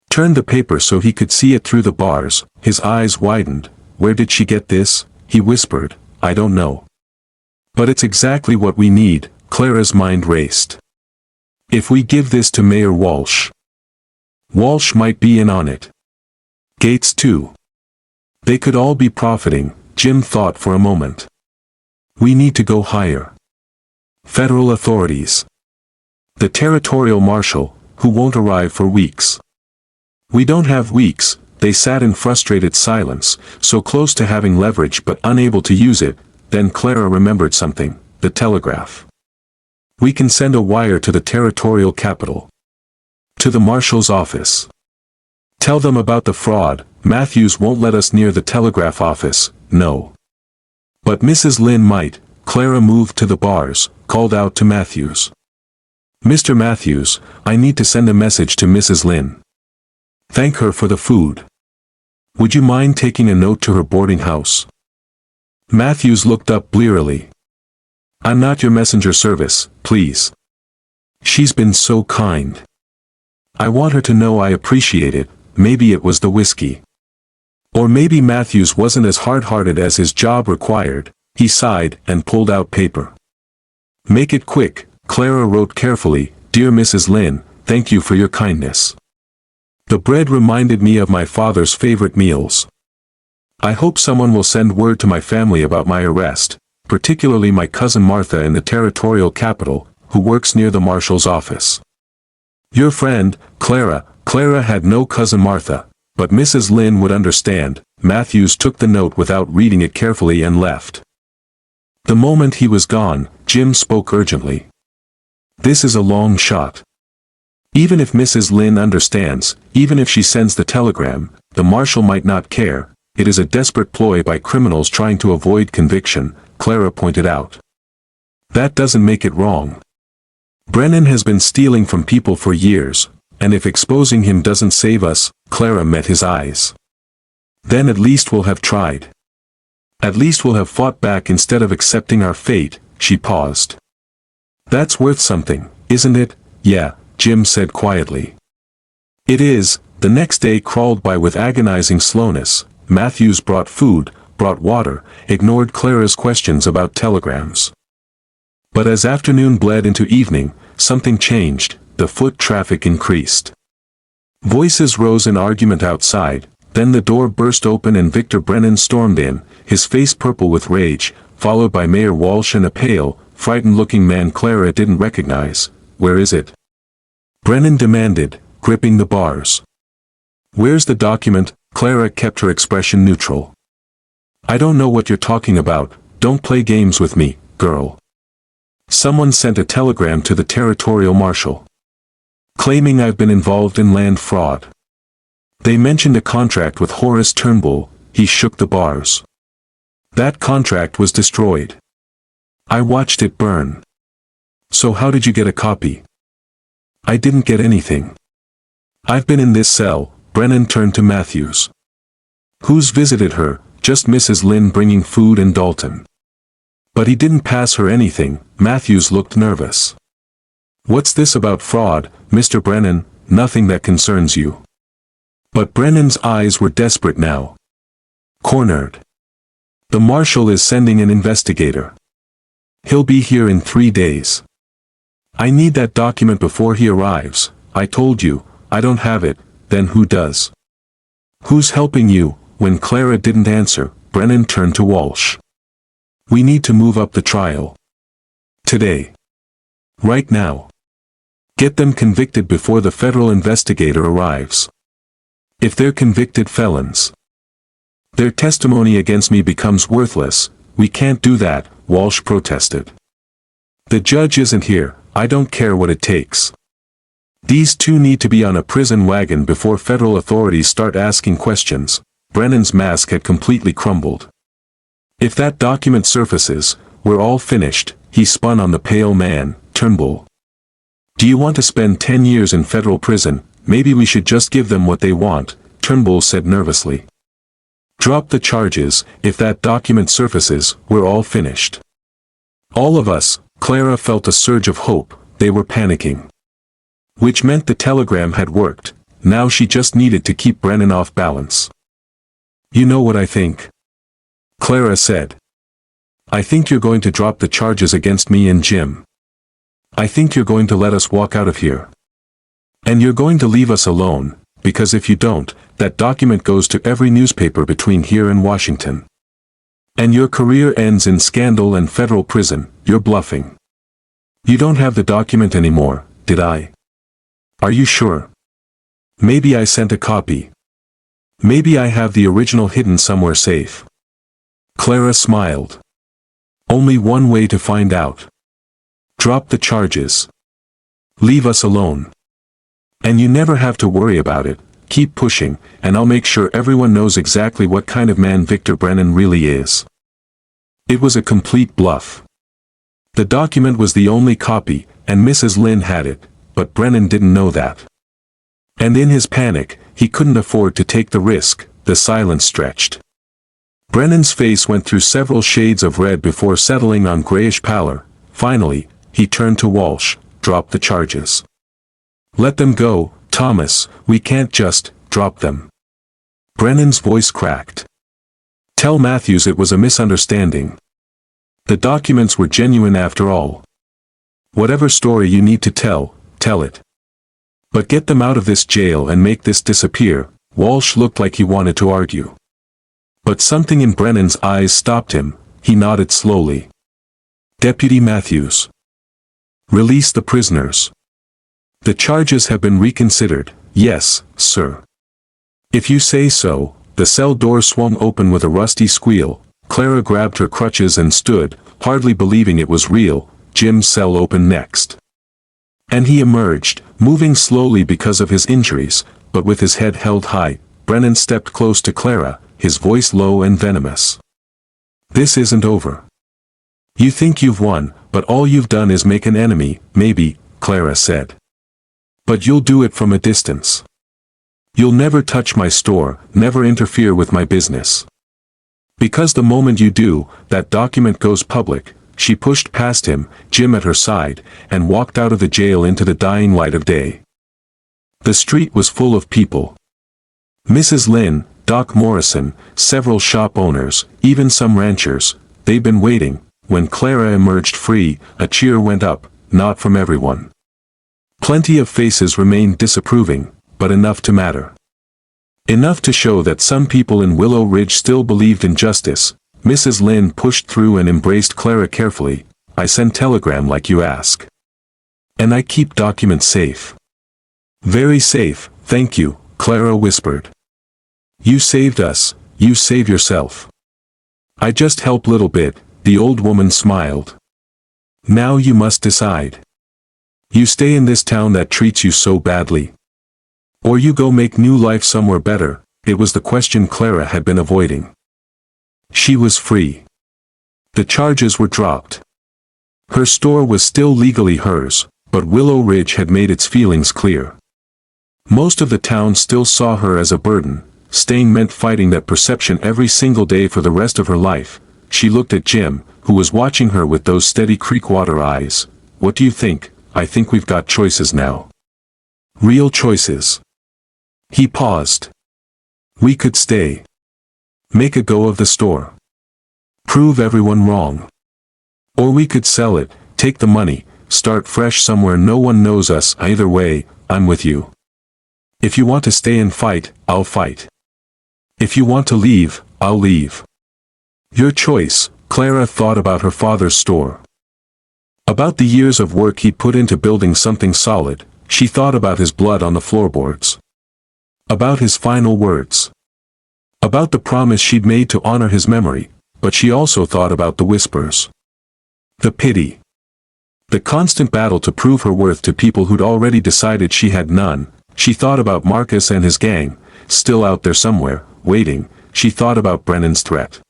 turned the paper so he could see it through the bars. His eyes widened. Where did she get this? He whispered. I don't know. But it's exactly what we need. Clara's mind raced. If we give this to Mayor Walsh. Walsh might be in on it. Gates too. They could all be profiting. Jim thought for a moment. We need to go higher. Federal authorities. The territorial marshal, who won't arrive for weeks. We don't have weeks. They sat in frustrated silence, so close to having leverage but unable to use it. Then Clara remembered something. The telegraph. We can send a wire to the territorial capital. To the marshal's office. Tell them about the fraud. Matthews won't let us near the telegraph office, no. But Mrs. Lynn might. Clara moved to the bars, called out to Matthews. Mr. Matthews, I need to send a message to Mrs. Lynn. Thank her for the food. Would you mind taking a note to her boarding house? Matthews looked up blearily. I'm not your messenger service, please. She's been so kind. I want her to know I appreciate it. Maybe it was the whiskey. Or maybe Matthews wasn't as hard-hearted as his job required. He sighed and pulled out paper. Make it quick, Clara wrote carefully. Dear Mrs. Lynn, thank you for your kindness. The bread reminded me of my father's favorite meals. I hope someone will send word to my family about my arrest, particularly my cousin Martha in the territorial capital, who works near the marshal's office. Your friend, Clara. Clara had no cousin Martha, but Mrs. Lynn would understand. Matthews took the note without reading it carefully and left. The moment he was gone, Jim spoke urgently. This is a long shot. Even if Mrs. Lynn understands, even if she sends the telegram, the marshal might not care. It is a desperate ploy by criminals trying to avoid conviction, Clara pointed out. That doesn't make it wrong. Brennan has been stealing from people for years, and if exposing him doesn't save us, Clara met his eyes. Then at least we'll have tried. At least we'll have fought back instead of accepting our fate. She paused. That's worth something, isn't it? Yeah, Jim said quietly. It is. The next day crawled by with agonizing slowness. Matthews brought food, brought water, ignored Clara's questions about telegrams. But as afternoon bled into evening, something changed. The foot traffic increased. Voices rose in argument outside, then the door burst open and Victor Brennan stormed in, his face purple with rage, followed by Mayor Walsh and a pale, frightened-looking man Clara didn't recognize. Where is it? Brennan demanded, gripping the bars. Where's the document? Clara kept her expression neutral. I don't know what you're talking about. Don't play games with me, girl. Someone sent a telegram to the territorial marshal, claiming I've been involved in land fraud. They mentioned a contract with Horace Turnbull. He shook the bars. That contract was destroyed. I watched it burn. So how did you get a copy? I didn't get anything. I've been in this cell. Brennan turned to Matthews. Who's visited her? Just Mrs. Lynn bringing food and Dalton. But he didn't pass her anything. Matthews looked nervous. What's this about fraud, Mr. Brennan? Nothing that concerns you. But Brennan's eyes were desperate now. Cornered. The marshal is sending an investigator. He'll be here in 3 days. I need that document before he arrives. I told you, I don't have it. Then who does? Who's helping you? When Clara didn't answer, Brennan turned to Walsh. We need to move up the trial. Today. Right now. Get them convicted before the federal investigator arrives. If they're convicted felons, their testimony against me becomes worthless. We can't do that, Walsh protested. The judge isn't here. I don't care what it takes. These two need to be on a prison wagon before federal authorities start asking questions. Brennan's mask had completely crumbled. If that document surfaces, we're all finished. He spun on the pale man, Turnbull. Do you want to spend 10 years in federal prison? Maybe we should just give them what they want, Turnbull said nervously. Drop the charges. If that document surfaces, we're all finished. All of us. Clara felt a surge of hope. They were panicking. Which meant the telegram had worked. Now she just needed to keep Brennan off balance. You know what I think? Clara said. I think you're going to drop the charges against me and Jim. I think you're going to let us walk out of here. And you're going to leave us alone, because if you don't, that document goes to every newspaper between here and Washington. And your career ends in scandal and federal prison. You're bluffing. You don't have the document anymore, did I? Are you sure? Maybe I sent a copy. Maybe I have the original hidden somewhere safe. Clara smiled. Only one way to find out. Drop the charges. Leave us alone. And you never have to worry about it. Keep pushing, and I'll make sure everyone knows exactly what kind of man Victor Brennan really is. It was a complete bluff. The document was the only copy, and Mrs. Lynn had it, but Brennan didn't know that. And in his panic, he couldn't afford to take the risk. The silence stretched. Brennan's face went through several shades of red before settling on grayish pallor. Finally, he turned to Walsh. drop the charges. Let them go, Thomas, we can't just drop them. Brennan's voice cracked. Tell Matthews it was a misunderstanding. The documents were genuine after all. Whatever story you need to tell, tell it. But get them out of this jail and make this disappear. Walsh looked like he wanted to argue. But something in Brennan's eyes stopped him. He nodded slowly. Deputy Matthews. Release the prisoners. The charges have been reconsidered. Yes, sir. If you say so. The cell door swung open with a rusty squeal. Clara grabbed her crutches and stood, hardly believing it was real. Jim's cell opened next. And he emerged, moving slowly because of his injuries, but with his head held high. Brennan stepped close to Clara, his voice low and venomous. This isn't over. You think you've won, but all you've done is make an enemy, maybe, Clara said. But you'll do it from a distance. You'll never touch my store, never interfere with my business. Because the moment you do, that document goes public. She pushed past him, Jim at her side, and walked out of the jail into the dying light of day. The street was full of people. Mrs. Lynn, Doc Morrison, several shop owners, even some ranchers. They'd been waiting. When Clara emerged free, a cheer went up, not from everyone. Plenty of faces remained disapproving, but enough to matter. Enough to show that some people in Willow Ridge still believed in justice. Mrs. Lynn pushed through and embraced Clara carefully. I send telegram like you ask. And I keep documents safe. Very safe, thank you, Clara whispered. You saved us, you save yourself. I just help little bit, the old woman smiled. Now you must decide. You stay in this town that treats you so badly. Or you go make new life somewhere better. It was the question Clara had been avoiding. She was free. The charges were dropped. Her store was still legally hers, but Willow Ridge had made its feelings clear. Most of the town still saw her as a burden. Staying meant fighting that perception every single day for the rest of her life. She looked at Jim, who was watching her with those steady creekwater eyes. What do you think? I think we've got choices now. Real choices. He paused. We could stay. Make a go of the store. Prove everyone wrong. Or we could sell it, take the money, start fresh somewhere no one knows us. Either way, I'm with you. If you want to stay and fight, I'll fight. If you want to leave, I'll leave. Your choice. Clara thought about her father's store. About the years of work he'd put into building something solid. She thought about his blood on the floorboards. About his final words. About the promise she'd made to honor his memory, but she also thought about the whispers. The pity. The constant battle to prove her worth to people who'd already decided she had none. She thought about Marcus and his gang, still out there somewhere, waiting. She thought about Brennan's threat.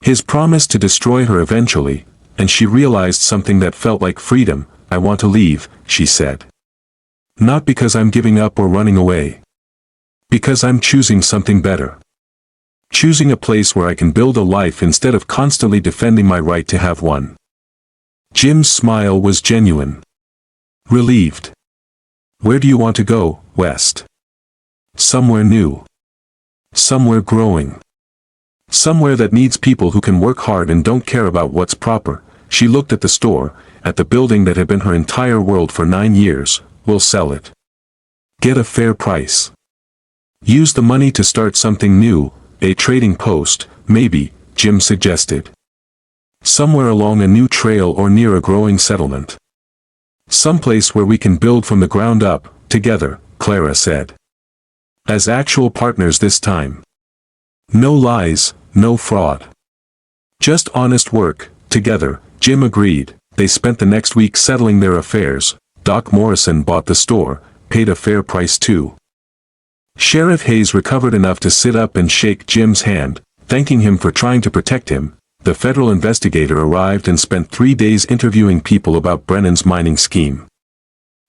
His promise to destroy her eventually, and she realized something that felt like freedom. I want to leave, she said. Not because I'm giving up or running away. Because I'm choosing something better. Choosing a place where I can build a life instead of constantly defending my right to have one. Jim's smile was genuine. Relieved. Where do you want to go, West? Somewhere new. Somewhere growing. Somewhere that needs people who can work hard and don't care about what's proper. She looked at the store, at the building that had been her entire world for 9 years. We'll sell it. Get a fair price. Use the money to start something new, a trading post, maybe, Jim suggested. Somewhere along a new trail or near a growing settlement. Someplace where we can build from the ground up, together, Clara said. As actual partners this time. No lies, no fraud. Just honest work, together, Jim agreed. They spent the next week settling their affairs. Doc Morrison bought the store, paid a fair price too. Sheriff Hayes recovered enough to sit up and shake Jim's hand, thanking him for trying to protect him. The federal investigator arrived and spent 3 days interviewing people about Brennan's mining scheme.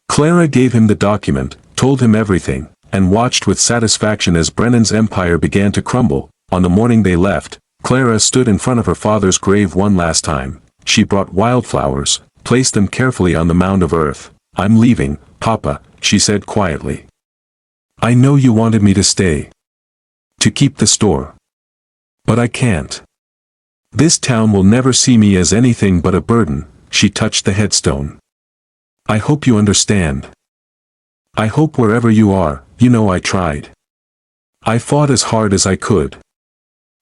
Clara gave him the document, told him everything, and watched with satisfaction as Brennan's empire began to crumble. On the morning they left, Clara stood in front of her father's grave one last time. She brought wildflowers, placed them carefully on the mound of earth. "I'm leaving, Papa," she said quietly. "I know you wanted me to stay. To keep the store. But I can't. This town will never see me as anything but a burden." She touched the headstone. "I hope you understand. I hope wherever you are, you know I tried. I fought as hard as I could.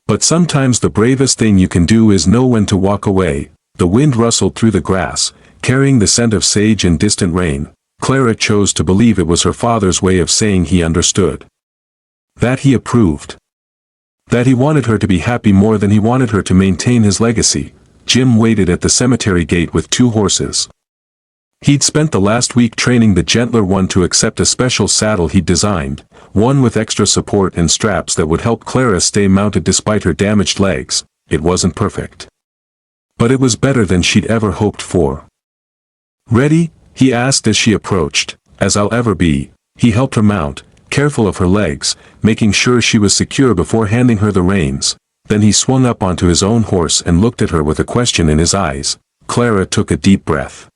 But sometimes the bravest thing you can do is know when to walk away." The wind rustled through the grass, carrying the scent of sage and distant rain. Clara chose to believe it was her father's way of saying he understood. That he approved. That he wanted her to be happy more than he wanted her to maintain his legacy. Jim waited at the cemetery gate with 2 horses. He'd spent the last week training the gentler one to accept a special saddle he'd designed, one with extra support and straps that would help Clara stay mounted despite her damaged legs. It wasn't perfect. But it was better than she'd ever hoped for. "Ready?" he asked as she approached. "As I'll ever be." He helped her mount, careful of her legs, making sure she was secure before handing her the reins. Then he swung up onto his own horse and looked at her with a question in his eyes. Clara took a deep breath.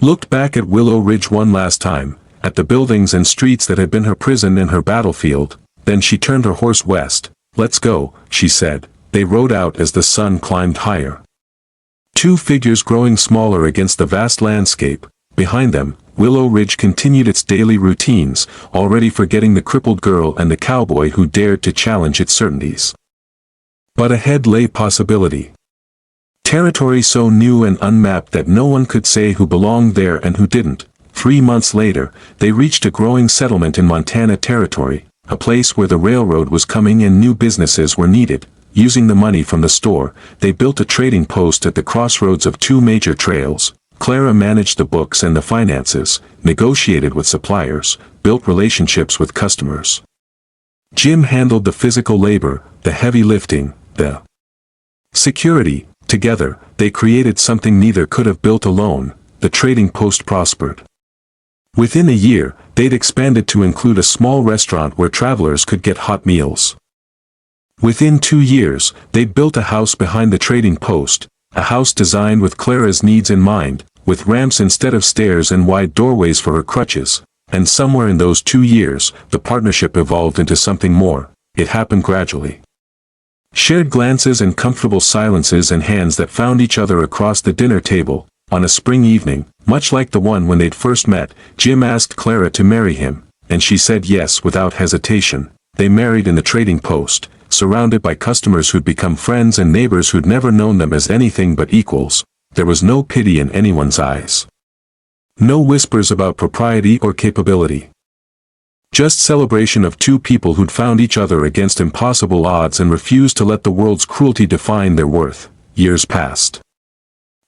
Looked back at Willow Ridge one last time, at the buildings and streets that had been her prison and her battlefield. Then she turned her horse west. "Let's go," she said. They rode out as the sun climbed higher. 2 figures growing smaller against the vast landscape. Behind them, Willow Ridge continued its daily routines, already forgetting the crippled girl and the cowboy who dared to challenge its certainties. But ahead lay possibility. Territory so new and unmapped that no one could say who belonged there and who didn't. 3 months later, they reached a growing settlement in Montana Territory, a place where the railroad was coming and new businesses were needed. Using the money from the store, they built a trading post at the crossroads of 2 major trails. Clara managed the books and the finances, negotiated with suppliers, built relationships with customers. Jim handled the physical labor, the heavy lifting, the security. Together, they created something neither could have built alone. The trading post prospered. Within a year, they'd expanded to include a small restaurant where travelers could get hot meals. Within 2 years, they'd built a house behind the trading post, a house designed with Clara's needs in mind, with ramps instead of stairs and wide doorways for her crutches. And somewhere in those 2 years, the partnership evolved into something more. It happened gradually. Shared glances and comfortable silences and hands that found each other across the dinner table. On a spring evening, much like the one when they'd first met, Jim asked Clara to marry him, and she said yes without hesitation. They married in the trading post, surrounded by customers who'd become friends and neighbors who'd never known them as anything but equals. There was no pity in anyone's eyes. No whispers about propriety or capability. Just celebration of 2 people who'd found each other against impossible odds and refused to let the world's cruelty define their worth. Years passed.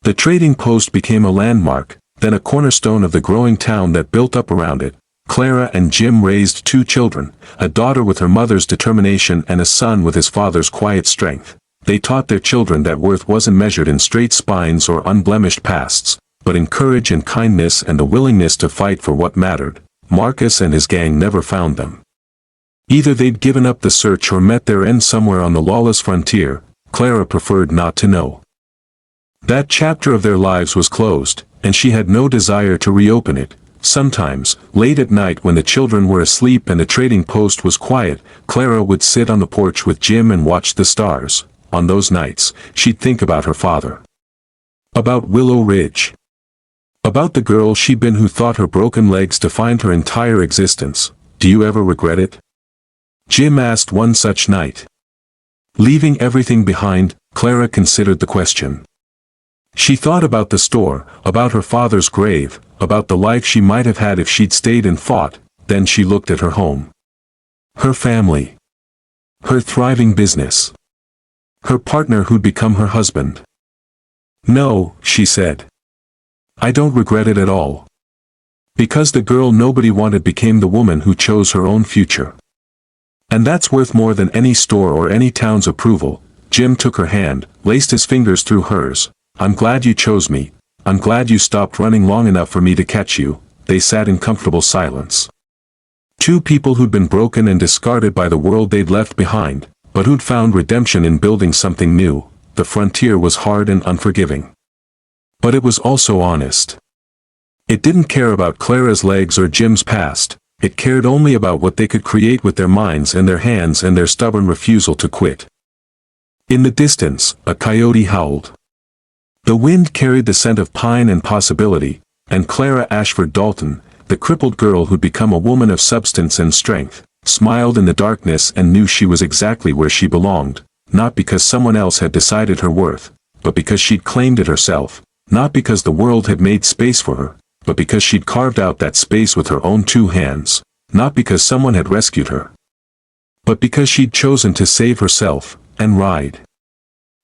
The trading post became a landmark, then a cornerstone of the growing town that built up around it. Clara and Jim raised 2 children, a daughter with her mother's determination and a son with his father's quiet strength. They taught their children that worth wasn't measured in straight spines or unblemished pasts, but in courage and kindness and the willingness to fight for what mattered. Marcus and his gang never found them. Either they'd given up the search or met their end somewhere on the lawless frontier. Clara preferred not to know. That chapter of their lives was closed, and she had no desire to reopen it. Sometimes, late at night when the children were asleep and the trading post was quiet, Clara would sit on the porch with Jim and watch the stars. On those nights, she'd think about her father. About Willow Ridge. About the girl she'd been who thought her broken legs defined her entire existence. "Do you ever regret it?" Jim asked one such night. Leaving everything behind, Clara considered the question. She thought about the store, about her father's grave, about the life she might have had if she'd stayed and fought. Then she looked at her home. Her family. Her thriving business. Her partner who'd become her husband. "No," she said. "I don't regret it at all. Because the girl nobody wanted became the woman who chose her own future. And that's worth more than any store or any town's approval." Jim took her hand, laced his fingers through hers. "I'm glad you chose me. I'm glad you stopped running long enough for me to catch you." They sat in comfortable silence. 2 people who'd been broken and discarded by the world they'd left behind, but who'd found redemption in building something new. The frontier was hard and unforgiving. But it was also honest. It didn't care about Clara's legs or Jim's past, it cared only about what they could create with their minds and their hands and their stubborn refusal to quit. In the distance, a coyote howled. The wind carried the scent of pine and possibility, and Clara Ashford Dalton, the crippled girl who'd become a woman of substance and strength, smiled in the darkness and knew she was exactly where she belonged, not because someone else had decided her worth, but because she'd claimed it herself, not because the world had made space for her, but because she'd carved out that space with her own two hands, not because someone had rescued her, but because she'd chosen to save herself, and ride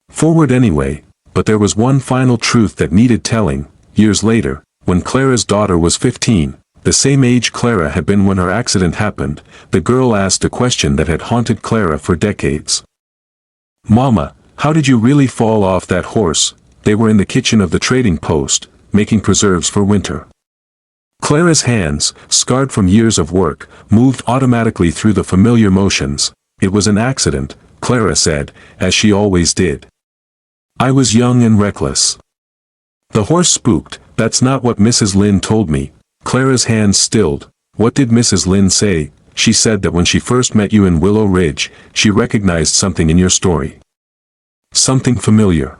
forward anyway. But there was one final truth that needed telling. Years later, when Clara's daughter was 15, the same age Clara had been when her accident happened, the girl asked a question that had haunted Clara for decades. "Mama, how did you really fall off that horse?" They were in the kitchen of the trading post, making preserves for winter. Clara's hands, scarred from years of work, moved automatically through the familiar motions. "It was an accident," Clara said, as she always did. "I was young and reckless. The horse spooked." "That's not what Mrs. Lynn told me." Clara's hands stilled. "What did Mrs. Lynn say?" "She said that when she first met you in Willow Ridge, she recognized something in your story. Something familiar."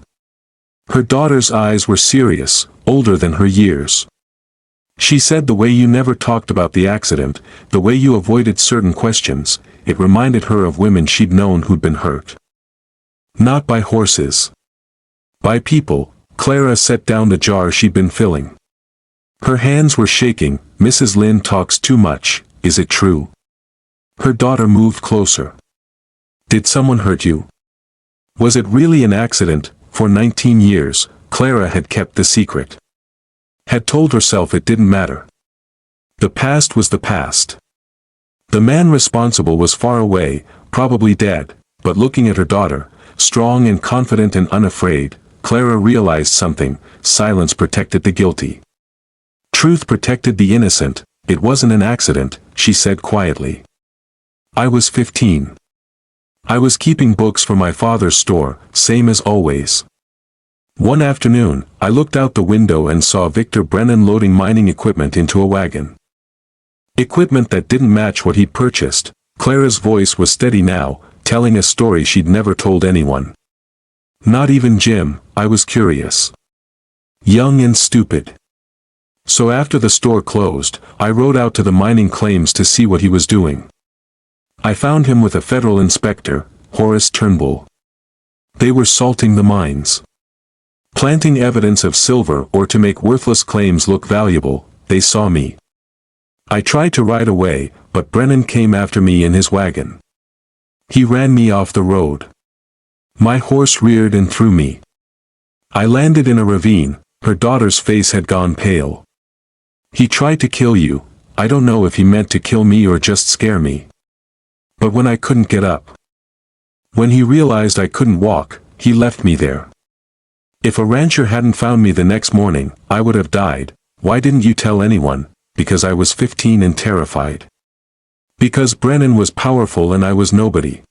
Her daughter's eyes were serious, older than her years. "She said the way you never talked about the accident, the way you avoided certain questions, it reminded her of women she'd known who'd been hurt. Not by horses. By people." Clara set down the jar she'd been filling. Her hands were shaking. "Mrs. Lynn talks too much, is it true?" Her daughter moved closer. "Did someone hurt you? Was it really an accident?" For 19 years, Clara had kept the secret. Had told herself it didn't matter. The past was the past. The man responsible was far away, probably dead, but looking at her daughter, strong and confident and unafraid, Clara realized something. Silence protected the guilty. Truth protected the innocent. "It wasn't an accident," she said quietly. "I was 15. I was keeping books for my father's store, same as always. One afternoon, I looked out the window and saw Victor Brennan loading mining equipment into a wagon. Equipment that didn't match what he'd purchased." Clara's voice was steady now, telling a story she'd never told anyone. "Not even Jim." "I was curious. Young and stupid. So after the store closed, I rode out to the mining claims to see what he was doing. I found him with a federal inspector, Horace Turnbull. They were salting the mines. Planting evidence of silver or to make worthless claims look valuable. They saw me. I tried to ride away, but Brennan came after me in his wagon. He ran me off the road. My horse reared and threw me. I landed in a ravine." Her daughter's face had gone pale. "He tried to kill you. I don't know if he meant to kill me or just scare me. But when I couldn't get up. When he realized I couldn't walk, he left me there. If a rancher hadn't found me the next morning, I would have died." "Why didn't you tell anyone?" "Because I was 15 and terrified. Because Brennan was powerful and I was nobody.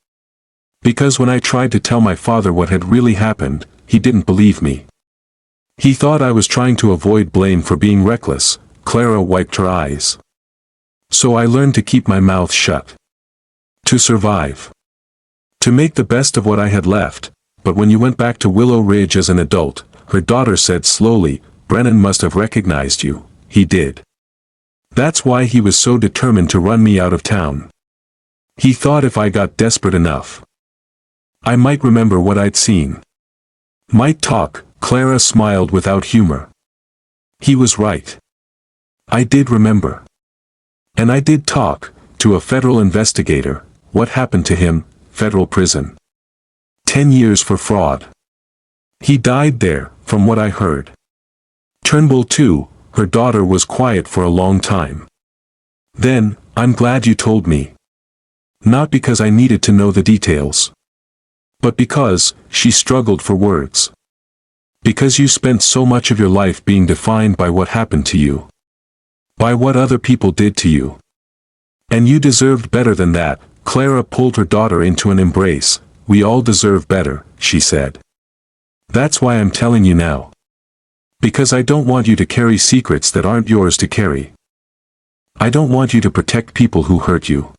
Because when I tried to tell my father what had really happened, he didn't believe me. He thought I was trying to avoid blame for being reckless." Clara wiped her eyes. "So I learned to keep my mouth shut. To survive. To make the best of what I had left. But when you went back to Willow Ridge as an adult," her daughter said slowly, "Brennan must have recognized you." "He did. That's why he was so determined to run me out of town. He thought if I got desperate enough, I might remember what I'd seen. Might talk." Clara smiled without humor. "He was right. I did remember. And I did talk to a federal investigator." "What happened to him?" "Federal prison. 10 years for fraud. He died there, from what I heard." "Turnbull too." Her daughter was quiet for a long time. Then, "I'm glad you told me. Not because I needed to know the details. But because," she struggled for words. "Because you spent so much of your life being defined by what happened to you. By what other people did to you. And you deserved better than that." Clara pulled her daughter into an embrace. "We all deserve better," she said. "That's why I'm telling you now. Because I don't want you to carry secrets that aren't yours to carry. I don't want you to protect people who hurt you.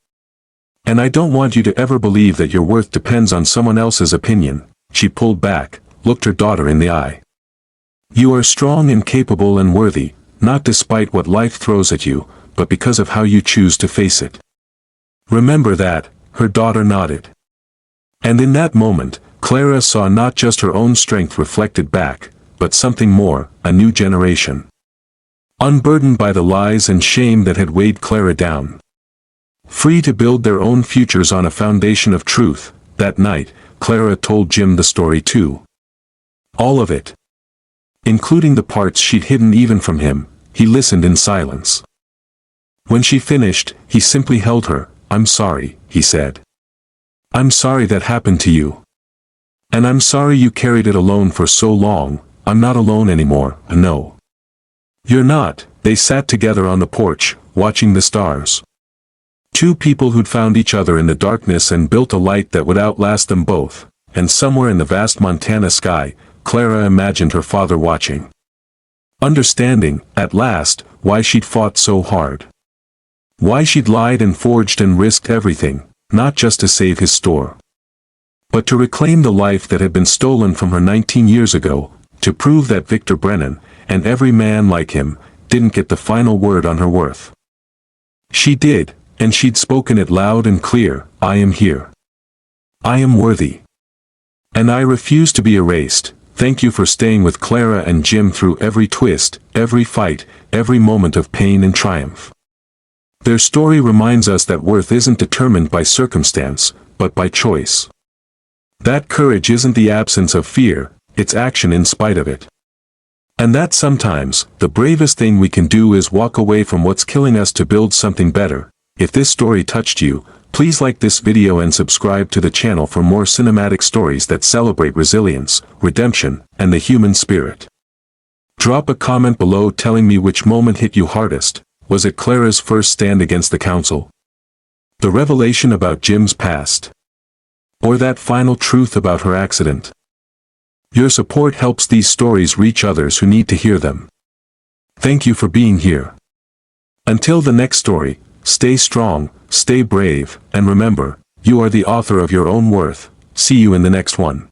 And I don't want you to ever believe that your worth depends on someone else's opinion." She pulled back, looked her daughter in the eye. "You are strong and capable and worthy, not despite what life throws at you, but because of how you choose to face it. Remember that." Her daughter nodded. And in that moment, Clara saw not just her own strength reflected back, but something more, a new generation. Unburdened by the lies and shame that had weighed Clara down. Free to build their own futures on a foundation of truth. That night, Clara told Jim the story too. All of it. Including the parts she'd hidden even from him. He listened in silence. When she finished, he simply held her. "I'm sorry," he said. "I'm sorry that happened to you. And I'm sorry you carried it alone for so long. I'm not alone anymore, no." "You're not." They sat together on the porch, watching the stars. Two people who'd found each other in the darkness and built a light that would outlast them both. And somewhere in the vast Montana sky, Clara imagined her father watching. Understanding, at last, why she'd fought so hard. Why she'd lied and forged and risked everything, not just to save his store, but to reclaim the life that had been stolen from her 19 years ago, to prove that Victor Brennan, and every man like him, didn't get the final word on her worth. She did, and she'd spoken it loud and clear. "I am here. I am worthy. And I refuse to be erased." Thank you for staying with Clara and Jim through every twist, every fight, every moment of pain and triumph. Their story reminds us that worth isn't determined by circumstance, but by choice. That courage isn't the absence of fear, it's action in spite of it. And that sometimes, the bravest thing we can do is walk away from what's killing us to build something better. If this story touched you, please like this video and subscribe to the channel for more cinematic stories that celebrate resilience, redemption, and the human spirit. Drop a comment below telling me which moment hit you hardest. Was it Clara's first stand against the council? The revelation about Jim's past? Or that final truth about her accident? Your support helps these stories reach others who need to hear them. Thank you for being here. Until the next story, stay strong, stay brave, and remember, you are the author of your own worth. See you in the next one.